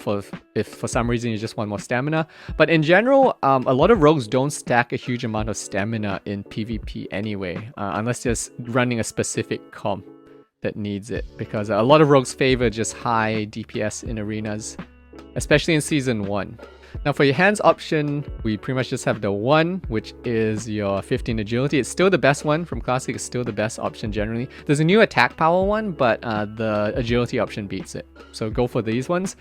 if for some reason you just want more stamina. But in general, a lot of rogues don't stack a huge amount of stamina in PvP anyway, unless you're running a specific comp that needs it, because a lot of rogues favor just high DPS in arenas, especially in Season 1. Now for your hands option, we pretty much just have the 1, which is your 15 agility. It's still the best one from Classic, it's still the best option generally. There's a new attack power one, but the agility option beats it. So go for these ones.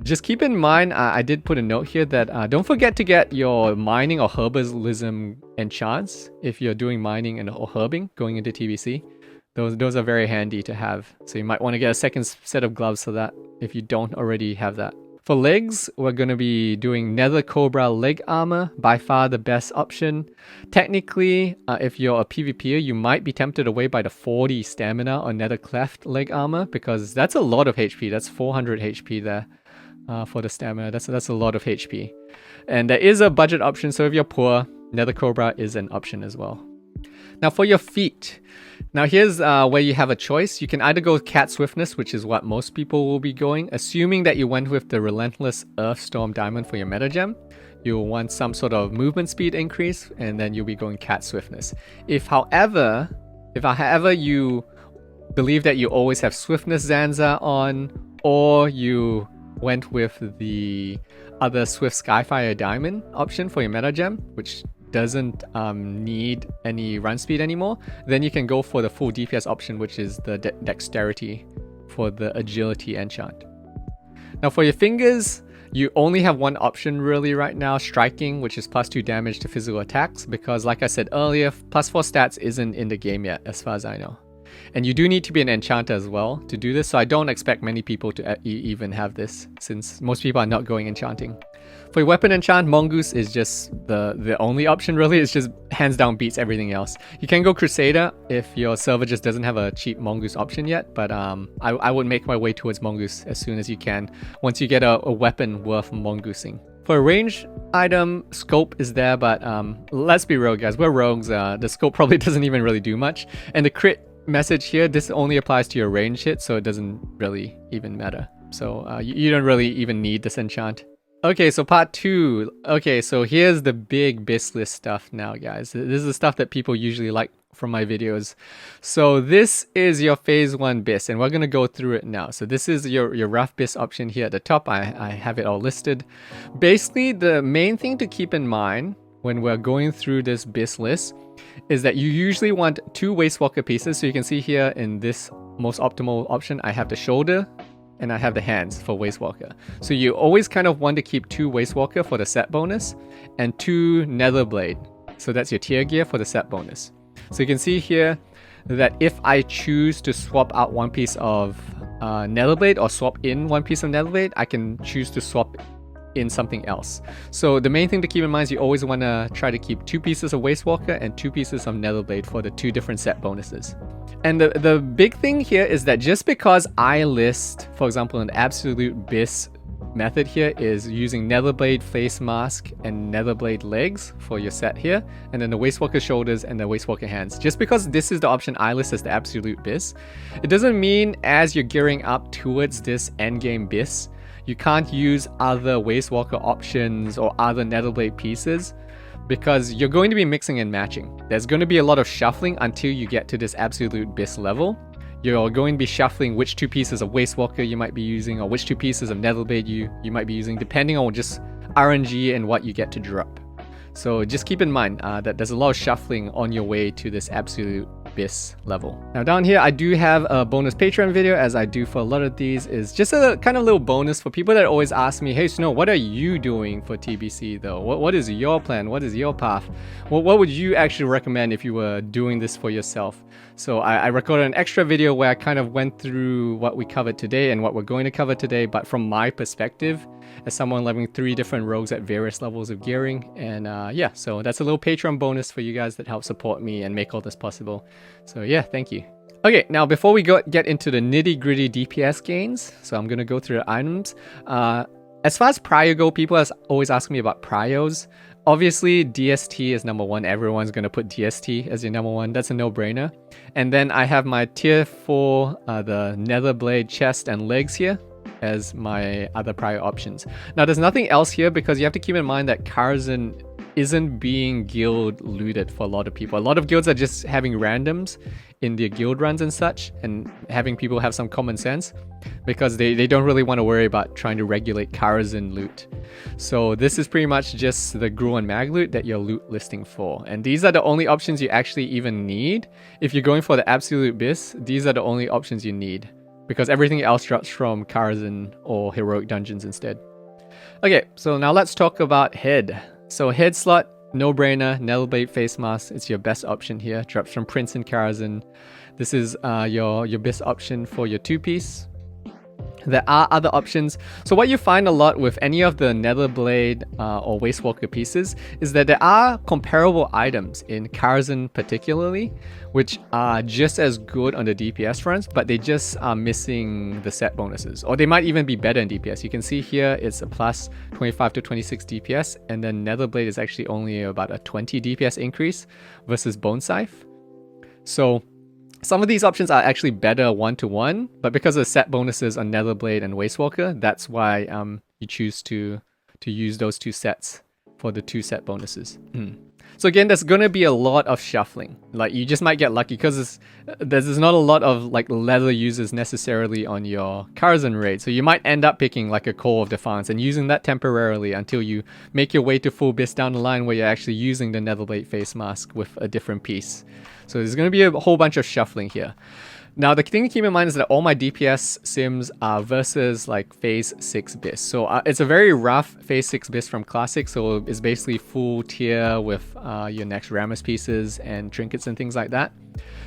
Just keep in mind, I did put a note here that don't forget to get your mining or herbalism enchants if you're doing mining or herbing going into TBC. Those are very handy to have. So you might want to get a second set of gloves for that if you don't already have that. For legs, we're going to be doing Nether Cobra leg armor, by far the best option. Technically, if you're a PvPer, you might be tempted away by the 40 stamina on Nether Cleft leg armor, because that's a lot of HP. That's 400 HP there for the stamina. That's a lot of HP. And there is a budget option, so if you're poor, Nether Cobra is an option as well. Now for your feet. Now here's where you have a choice. You can either go with Cat Swiftness, which is what most people will be going, assuming that you went with the Relentless Earthstorm Diamond for your meta gem. You'll want some sort of movement speed increase, and then you'll be going Cat Swiftness. If however you believe that you always have Swiftness Zanza on, or you went with the other Swift Skyfire Diamond option for your meta gem, which doesn't need any run speed anymore, then you can go for the full DPS option, which is the Dexterity for the agility enchant. Now for your fingers, you only have one option really right now, Striking, which is +2 damage to physical attacks, because like I said earlier, +4 stats isn't in the game yet as far as I know. And you do need to be an enchanter as well to do this, so I don't expect many people to even have this, since most people are not going enchanting. For your weapon enchant, Mongoose is just the only option really. It's just hands down beats everything else. You can go Crusader if your server just doesn't have a cheap Mongoose option yet, but I would make my way towards Mongoose as soon as you can, once you get a weapon worth Mongoosing. For a range item, Scope is there, but let's be real guys, we're rogues, the Scope probably doesn't even really do much. And the crit message here, this only applies to your range hit, so it doesn't really even matter. So you don't really even need this enchant. Okay, so part 2. Okay, so here's the big Bissless stuff now, guys. This is the stuff that people usually like from my videos. So this is your phase 1 Biss, and we're going to go through it now. So this is your rough Biss option here at the top. I have it all listed. Basically, the main thing to keep in mind when we're going through this Biss list is that you usually want 2 Wastewalker pieces. So you can see here in this most optimal option, I have the shoulder and I have the hands for Wastewalker. So you always kind of want to keep 2 Wastewalker for the set bonus and 2 Netherblade. So that's your tier gear for the set bonus. So you can see here that if I choose to swap out one piece of Netherblade or swap in one piece of Netherblade, I can choose to swap in something else. So the main thing to keep in mind is you always want to try to keep 2 pieces of Wastewalker and 2 pieces of Netherblade for the 2 different set bonuses. And the big thing here is that just because I list, for example, an absolute Biss method here is using Netherblade face mask and Netherblade legs for your set here, and then the Wastewalker shoulders and the Wastewalker hands. Just because this is the option I list as the absolute Biss, it doesn't mean as you're gearing up towards this endgame Biss, you can't use other Wastewalker options or other Netherblade pieces, because you're going to be mixing and matching. There's going to be a lot of shuffling until you get to this absolute Biss level. You're going to be shuffling which 2 pieces of Wastewalker you might be using, or which 2 pieces of Netherblade you might be using, depending on just RNG and what you get to drop. So just keep in mind that there's a lot of shuffling on your way to this absolute Biss level. Now down here, I do have a bonus Patreon video, as I do for a lot of these. Is just a kind of little bonus for people that always ask me, hey Snow, what are you doing for TBC though? What is your plan? What is your path? What would you actually recommend if you were doing this for yourself? So I recorded an extra video where I kind of went through what we covered today and what we're going to cover today, but from my perspective, as someone leveling 3 different rogues at various levels of gearing. And yeah, so that's a little Patreon bonus for you guys that help support me and make all this possible. So yeah, thank you. Okay, now before we get into the nitty-gritty DPS gains, so I'm going to go through the items. As far as prio go, people always ask me about prios. Obviously, DST is number 1. Everyone's going to put DST as your number 1. That's a no-brainer. And then I have my tier 4, the Netherblade chest and legs here as my other prio options. Now, there's nothing else here because you have to keep in mind that Karazhan isn't being guild looted for a lot of people. A lot of guilds are just having randoms in their guild runs and such, and having people have some common sense because they don't really want to worry about trying to regulate Karazhan loot. So this is pretty much just the Gruul and Mag loot that you're loot listing for. And these are the only options you actually even need. If you're going for the absolute Biss, these are the only options you need, because everything else drops from Karazhan or Heroic Dungeons instead. Okay, so now let's talk about head. So head slot, no-brainer, Netherblade face mask. It's your best option here. Drops from Prince and Karazhan. This is your best option for your 2-piece. There are other options. So what you find a lot with any of the Netherblade or Wastewalker pieces is that there are comparable items in Karazhan particularly, which are just as good on the DPS fronts, but they just are missing the set bonuses. Or they might even be better in DPS. You can see here it's a plus 25 to 26 DPS, and then Netherblade is actually only about a 20 DPS increase versus Bone Scythe. So some of these options are actually better 1-to-1, but because of the set bonuses on Netherblade and Wastewalker, that's why you choose to use those 2 sets for the 2 set bonuses. So again, there's gonna be a lot of shuffling. Like, you just might get lucky because there's not a lot of like leather users necessarily on your Karazhan raid. So you might end up picking like a Call of Defiance and using that temporarily until you make your way to full Biss down the line where you're actually using the Netherblade face mask with a different piece. So there's gonna be a whole bunch of shuffling here. Now, the thing to keep in mind is that all my DPS sims are versus like phase 6 BIS. So it's a very rough phase 6 BIS from Classic. So it's basically full tier with your next Rammus pieces and trinkets and things like that.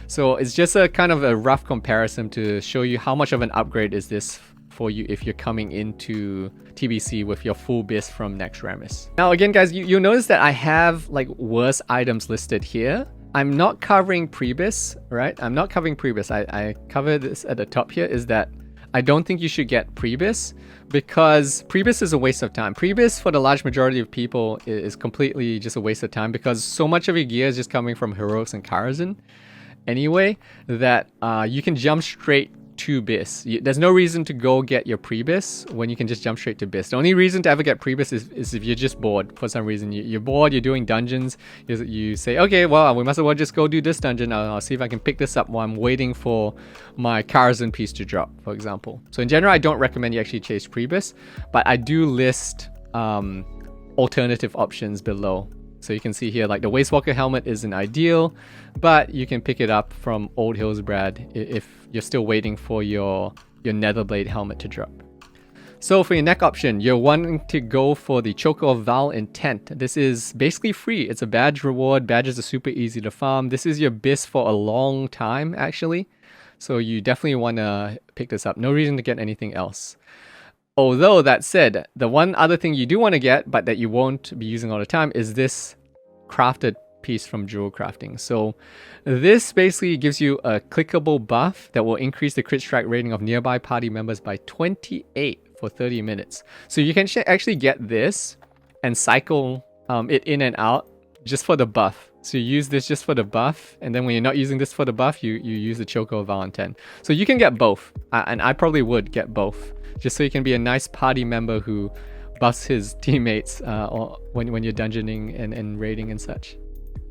So it's just a kind of a rough comparison to show you how much of an upgrade is this for you if you're coming into TBC with your full BIS from next Rammus. Now again guys, you'll notice that I have like worse items listed here. I'm not covering pre-BIS, right? I'm not covering pre-BIS. I covered this at the top here, is that I don't think you should get pre-BIS because pre-BIS is a waste of time. Pre-BIS for the large majority of people is completely just a waste of time because so much of your gear is just coming from Heroics and Karazhan anyway that you can jump straight to BIS. There's no reason to go get your pre-BIS when you can just jump straight to BIS. The only reason to ever get pre-BIS is if you're just bored for some reason. You're bored, you're doing dungeons, you say, okay, well, we must as well just go do this dungeon. I'll see if I can pick this up while I'm waiting for my Karazhan piece to drop, for example. So in general, I don't recommend you actually chase pre-BIS, but I do list alternative options below. So you can see here, like the Wastewalker helmet isn't ideal, but you can pick it up from Old Hillsbrad if you're still waiting for your Netherblade helmet to drop. So for your neck option, you're wanting to go for the Choker of Val Intent. This is basically free. It's a badge reward. Badges are super easy to farm. This is your BIS for a long time, actually. So you definitely want to pick this up. No reason to get anything else. Although that said, the one other thing you do want to get, but that you won't be using all the time, is this crafted piece from Jewel Crafting. So this basically gives you a clickable buff that will increase the crit strike rating of nearby party members by 28 for 30 minutes. So you can actually get this and cycle it in and out just for the buff. So you use this just for the buff, and then when you're not using this for the buff, you use the Choker of Valentin. So you can get both, and I probably would get both, just so you can be a nice party member who buffs his teammates when you're dungeoning and raiding and such.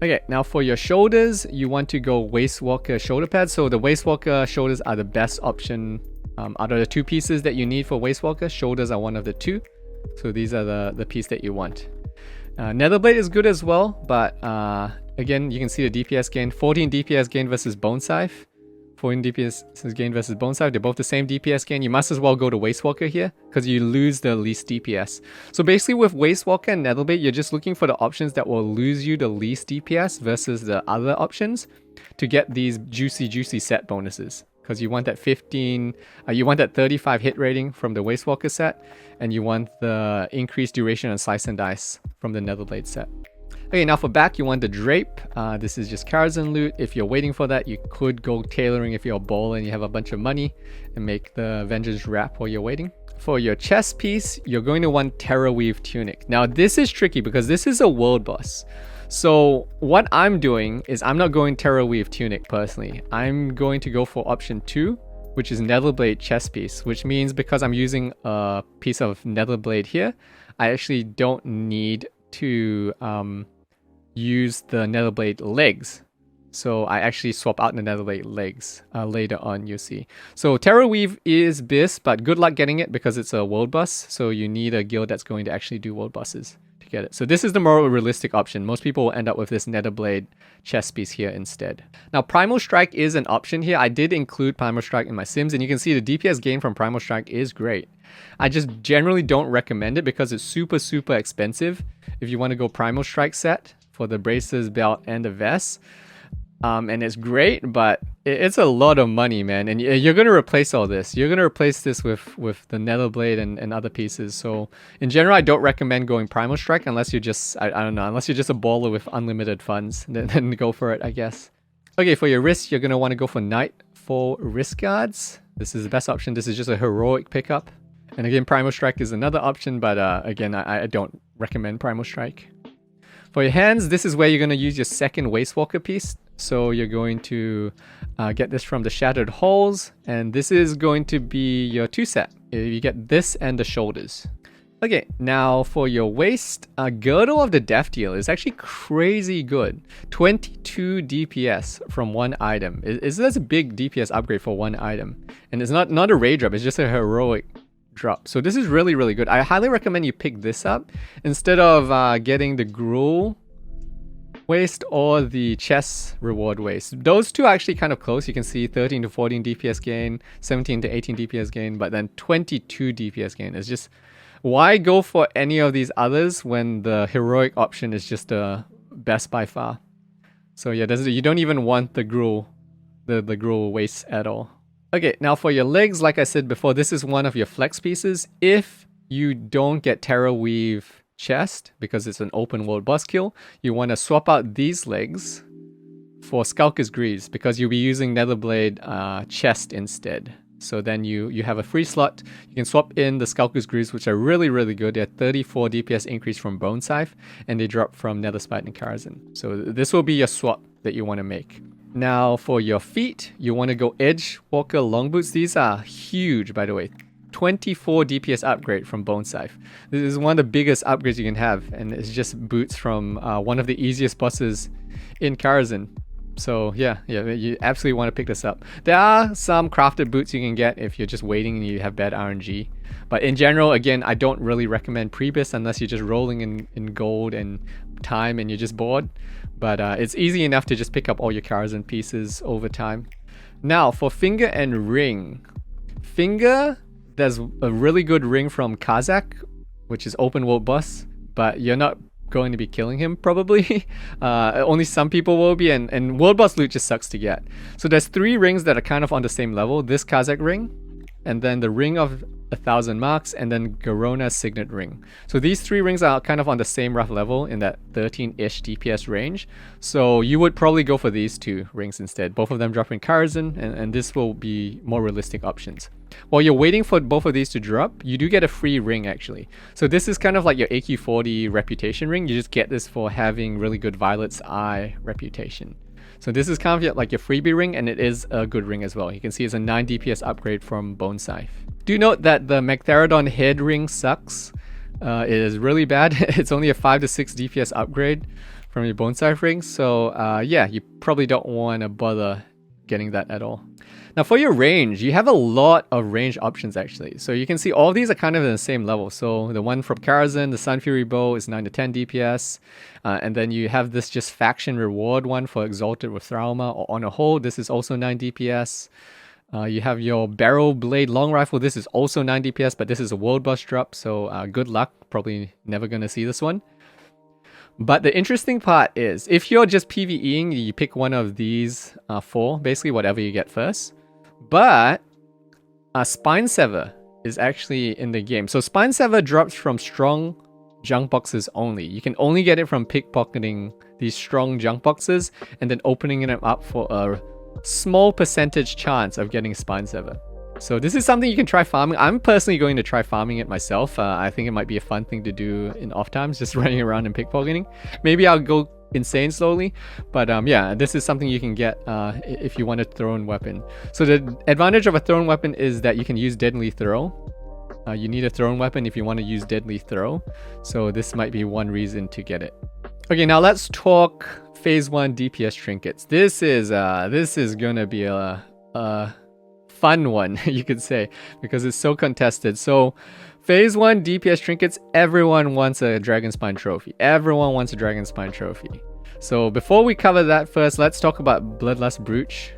Okay, now for your shoulders, you want to go Wastewalker shoulder pads. So the Wastewalker shoulders are the best option out of the two pieces that you need for Wastewalker. Shoulders are one of the two. So these are the piece that you want. Netherblade is good as well, but again, you can see the DPS gain. 14 DPS gain versus Bone Scythe. 14 DPS gain versus Bone Scythe. They're both the same DPS gain. You must as well go to Wastewalker here because you lose the least DPS. So basically with Wastewalker and Netherblade, you're just looking for the options that will lose you the least DPS versus the other options to get these juicy set bonuses. Because you want that 35 hit rating from the Wastewalker set, and you want the increased duration on Slice and Dice from the Netherblade set. Okay, now for back, you want the Drape. This is just Karazhan loot. If you're waiting for that, you could go tailoring if you're a baller and you have a bunch of money and make the Vengeance wrap while you're waiting. For your chest piece, you're going to want Terrorweave Tunic. Now this is tricky because this is a world boss. So what I'm doing is I'm not going Terrorweave Tunic personally. I'm going to go for option 2, which is Netherblade chest piece, which means because I'm using a piece of Netherblade here, I actually don't need to use the Netherblade legs. So I actually swap out the Netherblade legs later on, you'll see. So Terrorweave is BIS, but good luck getting it because it's a world boss. So you need a guild that's going to actually do world bosses to get it. So this is the more realistic option. Most people will end up with this Netherblade chest piece here instead. Now Primal Strike is an option here. I did include Primal Strike in my sims, and you can see the DPS gain from Primal Strike is great. I just generally don't recommend it because it's super expensive if you want to go Primal Strike set for the braces, belt, and the vest. And it's great, but it's a lot of money, man. And you're going to replace all this. You're going to replace this with the Netherblade and other pieces. So in general, I don't recommend going Primal Strike unless you're just, I don't know, unless you're just a baller with unlimited funds. Then go for it, I guess. Okay, for your wrist, you're going to want to go for Nightfall Wrist Guards. This is the best option. This is just a heroic pickup. And again, Primal Strike is another option, but again, I don't recommend Primal Strike. For your hands, this is where you're going to use your second Wastewalker piece. So you're going to get this from the Shattered Halls, and this is going to be your 2 set. You get this and the shoulders. Okay, now for your waist, Girdle of the Death Deal is actually crazy good. 22 DPS from one item. That's a big DPS upgrade for one item. And it's not a raid drop, it's just a heroic drop. So this is really good. I highly recommend you pick this up instead of getting the Gruul waste or the chess reward waste. Those two are actually kind of close. You can see 13 to 14 DPS gain, 17 to 18 DPS gain, but then 22 DPS gain. It's just, why go for any of these others when the heroic option is just the best by far? So yeah, you don't even want the Gruul, the Gruul waste at all. Okay, now for your legs, like I said before, this is one of your flex pieces. If you don't get Terra Weave chest, because it's an open world boss kill, you want to swap out these legs for Skulker's Greaves, because you'll be using Netherblade chest instead. So then you have a free slot. You can swap in the Skulker's Greaves, which are really, really good. They're 34 DPS increase from Bone Scythe, and they drop from Netherspite and Karazhan. So this will be your swap that you want to make. Now for your feet, you want to go Edge Walker Long Boots. These are huge, by the way. 24 DPS upgrade from Bone Scythe. This is one of the biggest upgrades you can have, and it's just boots from one of the easiest bosses in Karazhan. So yeah, you absolutely want to pick this up. There are some crafted boots you can get if you're just waiting and you have bad RNG. But in general, again, I don't really recommend Prebis unless you're just rolling in gold and time and you're just bored. But it's easy enough to just pick up all your Karazhan pieces over time. Now for Finger and Ring. Finger, there's a really good ring from Kazak, which is open world boss, but you're not going to be killing him probably. Only some people will be, and world boss loot just sucks to get. So there's 3 rings that are kind of on the same level. This Kazak ring, and then the Ring of 1,000 Marks, and then Garona's Signet Ring. So these 3 rings are kind of on the same rough level in that 13-ish DPS range. So you would probably go for these 2 rings instead. Both of them drop in Karazhan, and this will be more realistic options. While you're waiting for both of these to drop, you do get a free ring actually. So this is kind of like your AQ40 reputation ring. You just get this for having really good Violet's Eye reputation. So this is kind of like your freebie ring, and it is a good ring as well. You can see it's a 9 DPS upgrade from Bone Scythe. Do note that the Magtheridon head ring sucks. It is really bad. It's only a 5 to 6 DPS upgrade from your Bone Scythe ring. So yeah, you probably don't want to bother getting that at all. Now for your range, you have a lot of range options actually. So you can see all these are kind of in the same level. So the one from Karazhan, the Sun Fury Bow is 9 to 10 DPS. And then you have this just faction reward one for Exalted with Thralma or On a Hold. This is also 9 DPS. You have your Barrel Blade Long Rifle. This is also 9 DPS, but this is a world boss drop. So good luck. Probably never going to see this one. But the interesting part is, if you're just PvEing, you pick one of these 4, basically whatever you get first. But Spine Sever is actually in the game. So Spine Sever drops from strong junk boxes only. You can only get it from pickpocketing these strong junk boxes and then opening them up for a small percentage chance of getting Spine Sever. So this is something you can try farming. I'm personally going to try farming it myself. I think it might be a fun thing to do in off times, just running around and pickpocketing. Maybe I'll go insane slowly, but yeah, this is something you can get if you want a thrown weapon. So the advantage of a thrown weapon is that you can use Deadly Throw. You need a thrown weapon if you want to use Deadly Throw. So this might be one reason to get it. Okay, now let's talk Phase 1 DPS trinkets. This is gonna be a fun one, you could say, because it's so contested. So Phase 1 DPS trinkets, everyone wants a Dragonspine trophy. Everyone wants a Dragonspine trophy. So before we cover that first, let's talk about Bloodlust Brooch,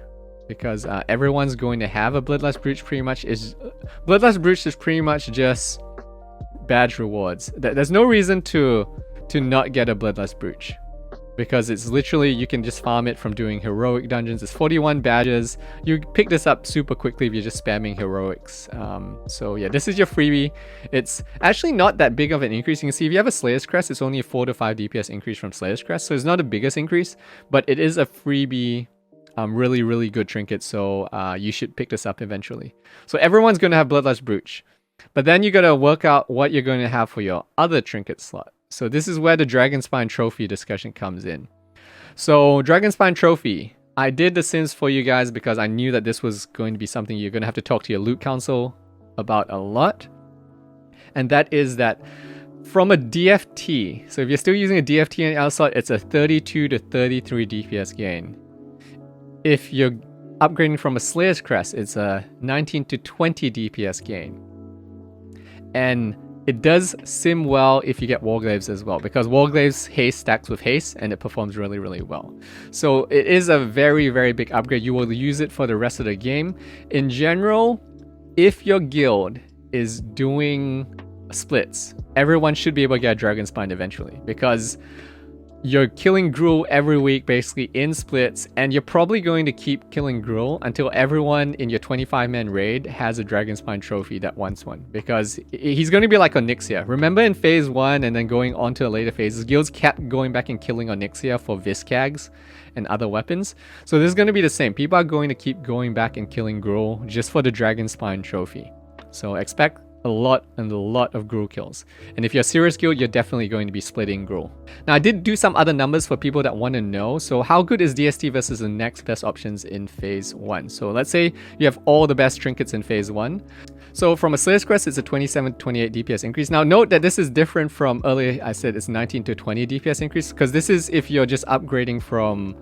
because everyone's going to have a Bloodlust Brooch pretty much. Bloodlust Brooch is pretty much just badge rewards. There's no reason to not get a Bloodlust Brooch, because it's literally, you can just farm it from doing heroic dungeons. It's 41 badges. You pick this up super quickly if you're just spamming heroics. So yeah, this is your freebie. It's actually not that big of an increase. You can see if you have a Slayer's Crest, it's only a 4 to 5 DPS increase from Slayer's Crest. So it's not the biggest increase, but it is a freebie, really, really good trinket. So you should pick this up eventually. So everyone's going to have Bloodlust Brooch. But then you got to work out what you're going to have for your other trinket slot. So this is where the Dragonspine Trophy discussion comes in. So Dragonspine Trophy, I did the Sims for you guys because I knew that this was going to be something you're going to have to talk to your loot council about a lot. And that is that from a DFT, so if you're still using a DFT in L slot, it's a 32 to 33 DPS gain. If you're upgrading from a Slayer's Crest, it's a 19 to 20 DPS gain. And It does sim well if you get Warglaves as well, because Warglaves haste stacks with haste and it performs really, really well. So it is a very, very big upgrade. You will use it for the rest of the game. In general, if your guild is doing splits, everyone should be able to get a Dragon Spine eventually, because you're killing Gruul every week basically in splits, and you're probably going to keep killing Gruul until everyone in your 25-man raid has a Dragon Spine trophy that wants one, because he's going to be like Onyxia. Remember in phase 1 and then going on to the later phases, guilds kept going back and killing Onyxia for Viscags and other weapons. So this is going to be the same. People are going to keep going back and killing Gruul just for the Dragon Spine trophy. So expect a lot of Gruul kills. And if you're a serious guild, you're definitely going to be splitting Gruul. Now, I did do some other numbers for people that want to know. So how good is DST versus the next best options in phase 1? So let's say you have all the best trinkets in phase 1. So from a Slayer's Crest, it's a 27 to 28 DPS increase. Now note that this is different from earlier. I said it's 19 to 20 DPS increase, because this is if you're just upgrading from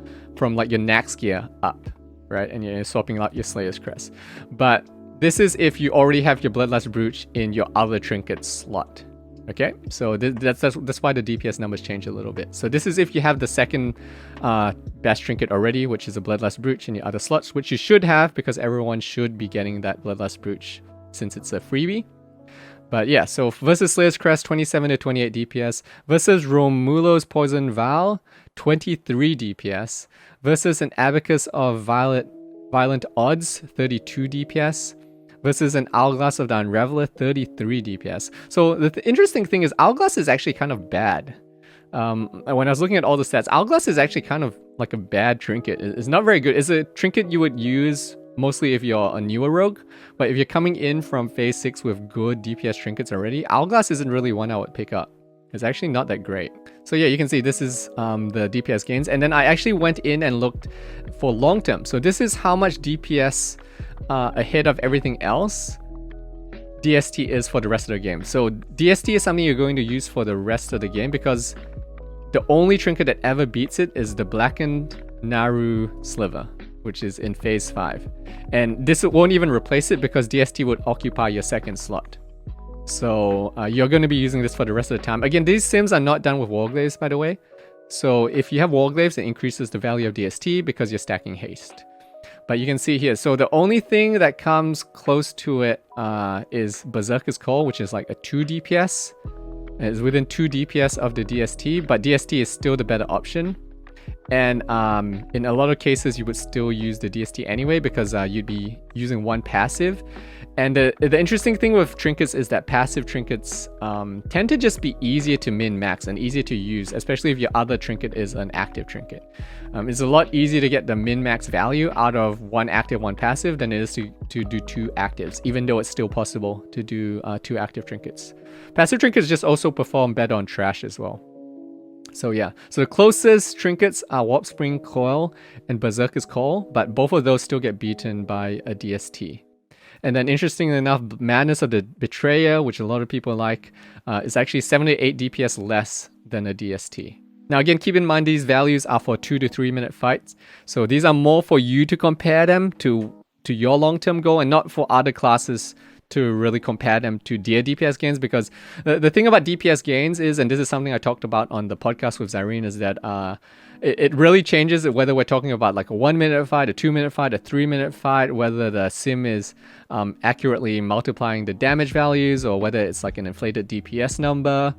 like your Nax gear up, right? And you're swapping out your Slayer's Crest. But this is if you already have your Bloodlust Brooch in your other trinket slot. Okay, so that's why the DPS numbers change a little bit. So this is if you have the second best trinket already, which is a Bloodlust Brooch in your other slots, which you should have, because everyone should be getting that Bloodlust Brooch since it's a freebie. But yeah, so versus Slayer's Crest, 27 to 28 DPS. Versus Romulo's Poison Vial, 23 DPS. Versus an Abacus of Violent Odds, 32 DPS. Versus an Hourglass of the Unraveler, 33 DPS. So the interesting thing is Hourglass is actually kind of bad. When I was looking at all the stats, Hourglass is actually kind of like a bad trinket. It's not very good. It's a trinket you would use mostly if you're a newer rogue, but if you're coming in from phase 6 with good DPS trinkets already, Hourglass isn't really one I would pick up. It's actually not that great. So yeah, you can see this is the DPS gains. And then I actually went in and looked for long term. So this is how much DPS ahead of everything else DST is for the rest of the game. So DST is something you're going to use for the rest of the game, because the only trinket that ever beats it is the Blackened Naru Sliver, which is in phase 5. And this won't even replace it, because DST would occupy your second slot. So you're going to be using this for the rest of the time. Again, these sims are not done with Warglaves, by the way. So if you have Warglaves, it increases the value of DST because you're stacking haste. But you can see here, so the only thing that comes close to it is Berserker's Call, which is like a 2 DPS. It's within 2 DPS of the DST, but DST is still the better option. And in a lot of cases, you would still use the DST anyway, because you'd be using one passive. And the interesting thing with trinkets is that passive trinkets tend to just be easier to min-max and easier to use, especially if your other trinket is an active trinket. It's a lot easier to get the min-max value out of one active, one passive than it is to do 2 actives, even though it's still possible to do 2 active trinkets. Passive trinkets just also perform better on trash as well. So yeah, so the closest trinkets are Warp Spring Coil and Berserker's Call, but both of those still get beaten by a DST. And then interestingly enough, Madness of the Betrayer, which a lot of people like, is actually 7 to 8 DPS less than a DST. Now again, keep in mind these values are for 2 to 3 minute fights. So these are more for you to compare them to your long-term goal, and not for other classes to really compare them to their DPS gains, because the thing about DPS gains is, and this is something I talked about on the podcast with Zyrene, is that it really changes whether we're talking about like a 1 minute fight, a 2 minute fight, a 3 minute fight, whether the sim is accurately multiplying the damage values, or whether it's like an inflated DPS number.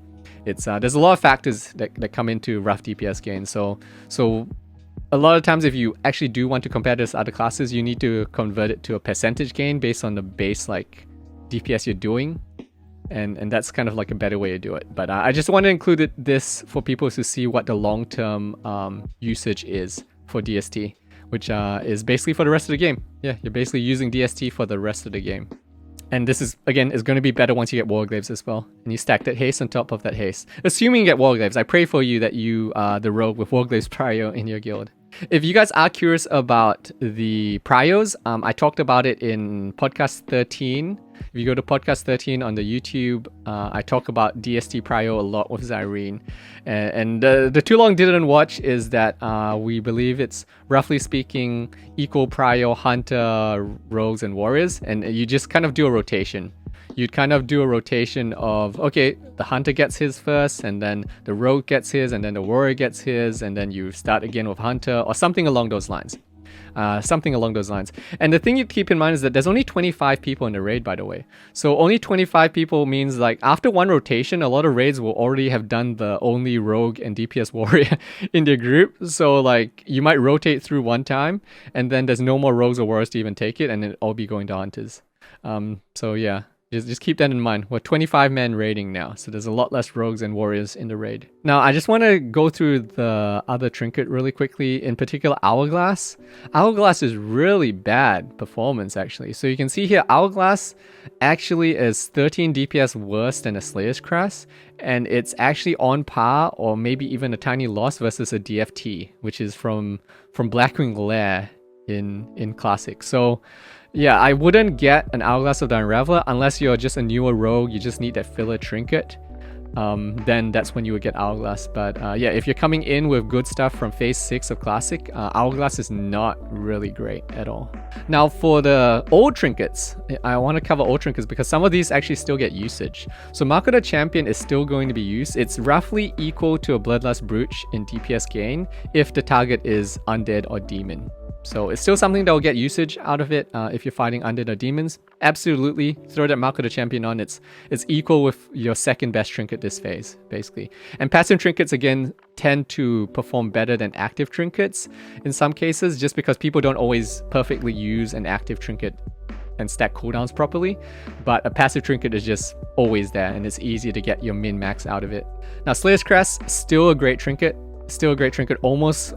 It's there's a lot of factors that come into rough DPS gains. So a lot of times, if you actually do want to compare this to other classes, you need to convert it to a percentage gain based on the base like DPS you're doing, and that's kind of like a better way to do it. But I just want to include this for people to see what the long-term usage is for DST, which is basically for the rest of the game. Yeah, you're basically using DST for the rest of the game. And this is, again, is going to be better once you get Warglaves as well. And you stack that haste on top of that haste. Assuming you get Warglaves, I pray for you that you are the rogue with Warglaves Prio in your guild. If you guys are curious about the Prios, I talked about it in podcast 13. If you go to podcast 13 on the YouTube, I talk about DST Prio a lot with Zyrene. And the too long didn't watch is that we believe it's roughly speaking equal Prio, Hunter, Rogues, and Warriors. And you just kind of do a rotation. You'd kind of do a rotation of, okay, the Hunter gets his first, and then the Rogue gets his, and then the Warrior gets his, and then you start again with Hunter, or something along those lines. And the thing you keep in mind is that there's only 25 people in the raid, by the way. So only 25 people means like after one rotation, a lot of raids will already have done the only Rogue and DPS Warrior in their group. So like you might rotate through one time, and then there's no more Rogues or Warriors to even take it, and it'll all be going to Hunters. So yeah. Just keep that in mind. We're 25-man raiding now, so there's a lot less Rogues and Warriors in the raid. Now, I just want to go through the other trinket really quickly, in particular Hourglass. Hourglass is really bad performance, actually. So you can see here, Hourglass actually is 13 DPS worse than a Slayer's Crest, and it's actually on par, or maybe even a tiny loss versus a DFT, which is from Blackwing Lair in Classic. So yeah, I wouldn't get an Hourglass of the Unraveler unless you're just a newer rogue, you just need that filler trinket. Then that's when you would get Hourglass. But yeah, if you're coming in with good stuff from phase 6 of Classic, Hourglass is not really great at all. Now for the old trinkets, I want to cover old trinkets because some of these actually still get usage. So Mark of the Champion is still going to be used. It's roughly equal to a Bloodlust Brooch in DPS gain if the target is Undead or Demon. So it's still something that will get usage out of it if you're fighting Undead or Demons. Absolutely, throw that Mark of the Champion on. It's equal with your second best trinket this phase, basically. And passive trinkets, again, tend to perform better than active trinkets in some cases, just because people don't always perfectly use an active trinket and stack cooldowns properly. But a passive trinket is just always there, and it's easier to get your min-max out of it. Now, Slayer's Crest, still a great trinket. Almost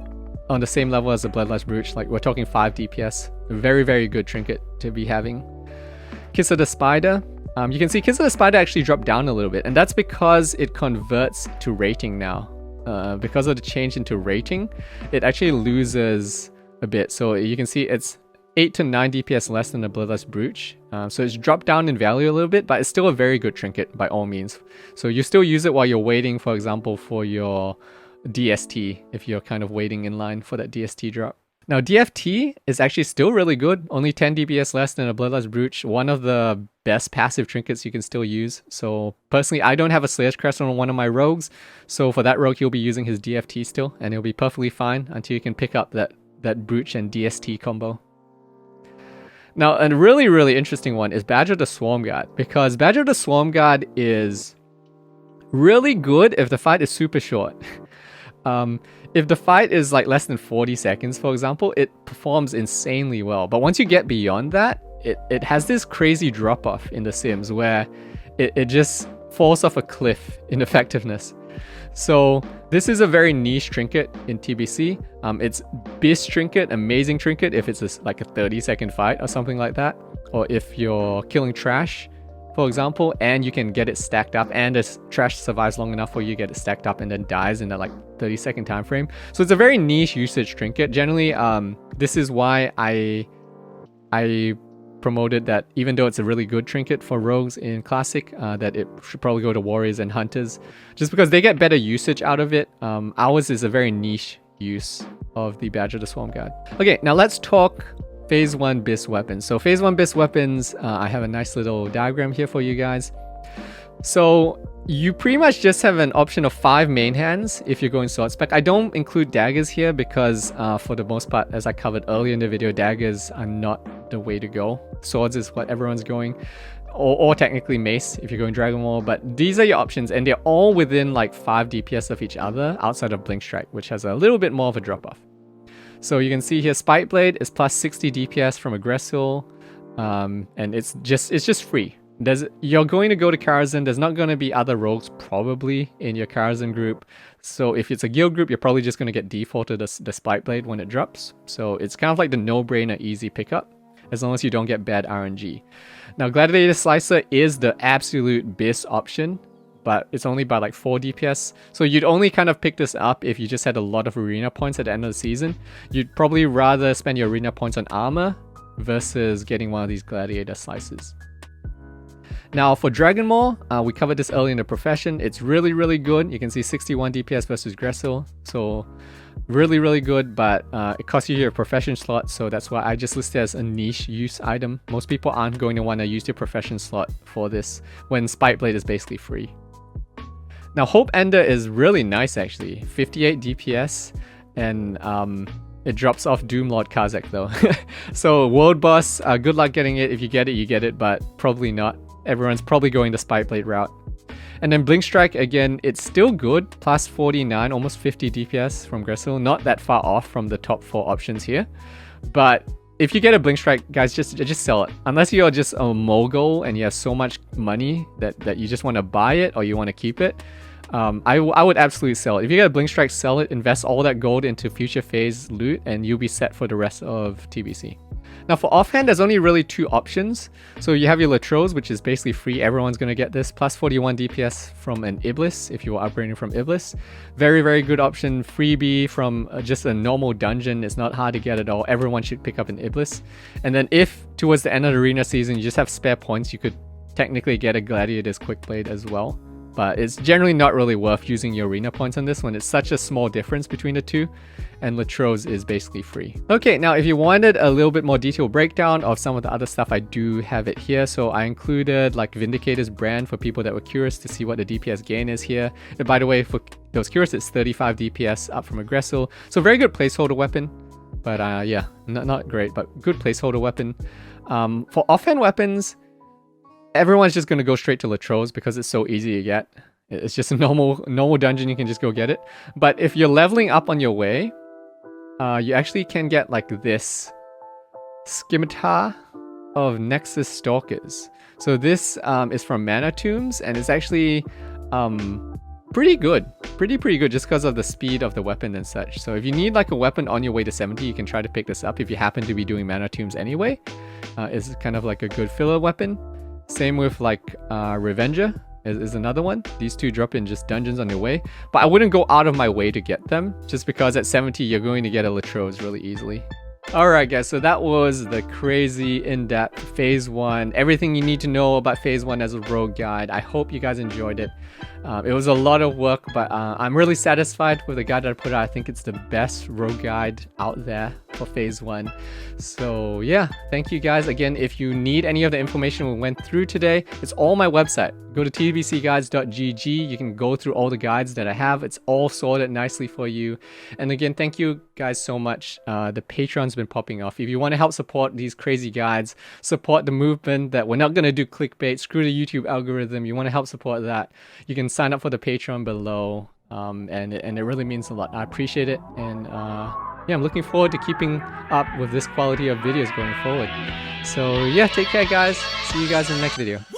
on the same level as the Bloodlust Brooch. Like, we're talking 5 DPS. Very, very good trinket to be having. Kiss of the Spider. You can see Kiss of the Spider actually dropped down a little bit, and that's because it converts to rating now. Because of the change into rating, it actually loses a bit. So you can see it's 8 to 9 DPS less than the Bloodlust Brooch. So it's dropped down in value a little bit, but it's still a very good trinket by all means. So you still use it while you're waiting, for example, for your DST, if you're kind of waiting in line for that DST drop. Now DFT is actually still really good, only 10 DPS less than a Bloodlust Brooch, one of the best passive trinkets you can still use. So personally, I don't have a Slayer's Crest on one of my rogues, so for that rogue he'll be using his DFT still, and he'll be perfectly fine until you can pick up that Brooch and DST combo. Now a really, really interesting one is Badger the Swarm Guard, because Badger the Swarm Guard is really good if the fight is super short. If the fight is like less than 40 seconds, for example, it performs insanely well. But once you get beyond that, it has this crazy drop-off in the Sims where it just falls off a cliff in effectiveness. So this is a very niche trinket in TBC. It's Beast trinket, amazing trinket if it's like a 30-second fight or something like that. Or if you're killing trash, for example, and you can get it stacked up, and this trash survives long enough for you to get it stacked up and then dies in that like 30-second time frame. So it's a very niche usage trinket. Generally, this is why I promoted that even though it's a really good trinket for rogues in Classic, that it should probably go to Warriors and Hunters, just because they get better usage out of it. Ours is a very niche use of the Badger the Swarm Guard. Okay, now let's talk Phase 1 BIS weapons. So Phase 1 BIS weapons, I have a nice little diagram here for you guys. So you pretty much just have an option of 5 main hands if you're going sword spec. I don't include daggers here because for the most part, as I covered earlier in the video, daggers are not the way to go. Swords is what everyone's going. Or technically mace if you're going Dragon Ball, but these are your options, and they're all within like 5 DPS of each other outside of Blink Strike, which has a little bit more of a drop-off. So you can see here, Spike Blade is plus 60 DPS from Aggressul, and it's just free. You're going to go to Karazhan. There's not going to be other rogues probably in your Karazhan group. So if it's a guild group, you're probably just going to get defaulted the Spike Blade when it drops. So it's kind of like the no-brainer easy pickup, as long as you don't get bad RNG. Now Gladiator Slicer is the absolute BIS option, but it's only by like 4 DPS. So you'd only kind of pick this up if you just had a lot of arena points at the end of the season. You'd probably rather spend your arena points on armor versus getting one of these Gladiator Slices. Now for Dragon Maul, we covered this early in the profession. It's really, really good. You can see 61 DPS versus Gressel. So really, really good, but it costs you your profession slot. So that's why I just listed it as a niche use item. Most people aren't going to want to use their profession slot for this when Spike Blade is basically free. Now Hope Ender is really nice actually. 58 DPS and it drops off Doomlord Kazakh though. So World Boss, good luck getting it. If you get it, you get it, but probably not. Everyone's probably going the Spike Blade route. And then Blink Strike, again, it's still good. Plus 49, almost 50 DPS from Gressel. Not that far off from the top 4 options here. But if you get a Blink Strike, guys, just sell it. Unless you're just a mogul and you have so much money that you just want to buy it or you want to keep it. I would absolutely sell it. If you get a Blink Strike, sell it, invest all that gold into future phase loot, and you'll be set for the rest of TBC. Now for offhand, there's only really 2 options. So you have your Latros, which is basically free. Everyone's going to get this. Plus 41 DPS from an Iblis, if you are upgrading from Iblis. Very, very good option. Freebie from just a normal dungeon. It's not hard to get at all. Everyone should pick up an Iblis. And then if towards the end of the arena season, you just have spare points, you could technically get a Gladiator's Quickblade as well. But it's generally not really worth using your arena points on this one. It's such a small difference between the two, and Latros is basically free. Okay, now if you wanted a little bit more detailed breakdown of some of the other stuff, I do have it here. So I included like Vindicator's brand for people that were curious to see what the DPS gain is here. And by the way, for those curious, it's 35 DPS up from Aggressor. So very good placeholder weapon. But yeah, not great, but good placeholder weapon. For offhand weapons, everyone's just going to go straight to Latros because it's so easy to get. It's just a normal dungeon, you can just go get it. But if you're leveling up on your way, you actually can get like this Scimitar of Nexus Stalkers. So this is from Mana Tombs, and it's actually pretty good. Pretty good just because of the speed of the weapon and such. So if you need like a weapon on your way to 70, you can try to pick this up if you happen to be doing Mana Tombs anyway. It's kind of like a good filler weapon. Same with like Revenger is another one. These two drop in just dungeons on your way. But I wouldn't go out of my way to get them, just because at 70 you're going to get a Latros really easily. Alright guys, so that was the crazy in-depth Phase 1. Everything you need to know about Phase 1 as a rogue guide. I hope you guys enjoyed it. It was a lot of work, but I'm really satisfied with the guide that I put out. I think it's the best rogue guide out there for Phase 1. So yeah, thank you guys. Again, if you need any of the information we went through today, it's all on my website. Go to tbcguides.gg. You can go through all the guides that I have. It's all sorted nicely for you. And again, thank you guys so much. The Patreon's been popping off. If you want to help support these crazy guides, support the movement that we're not going to do clickbait, screw the YouTube algorithm, you want to help support that, you can sign up for the Patreon below. And it really means a lot. I appreciate it. And yeah, I'm looking forward to keeping up with this quality of videos going forward. So yeah, take care guys. See you guys in the next video.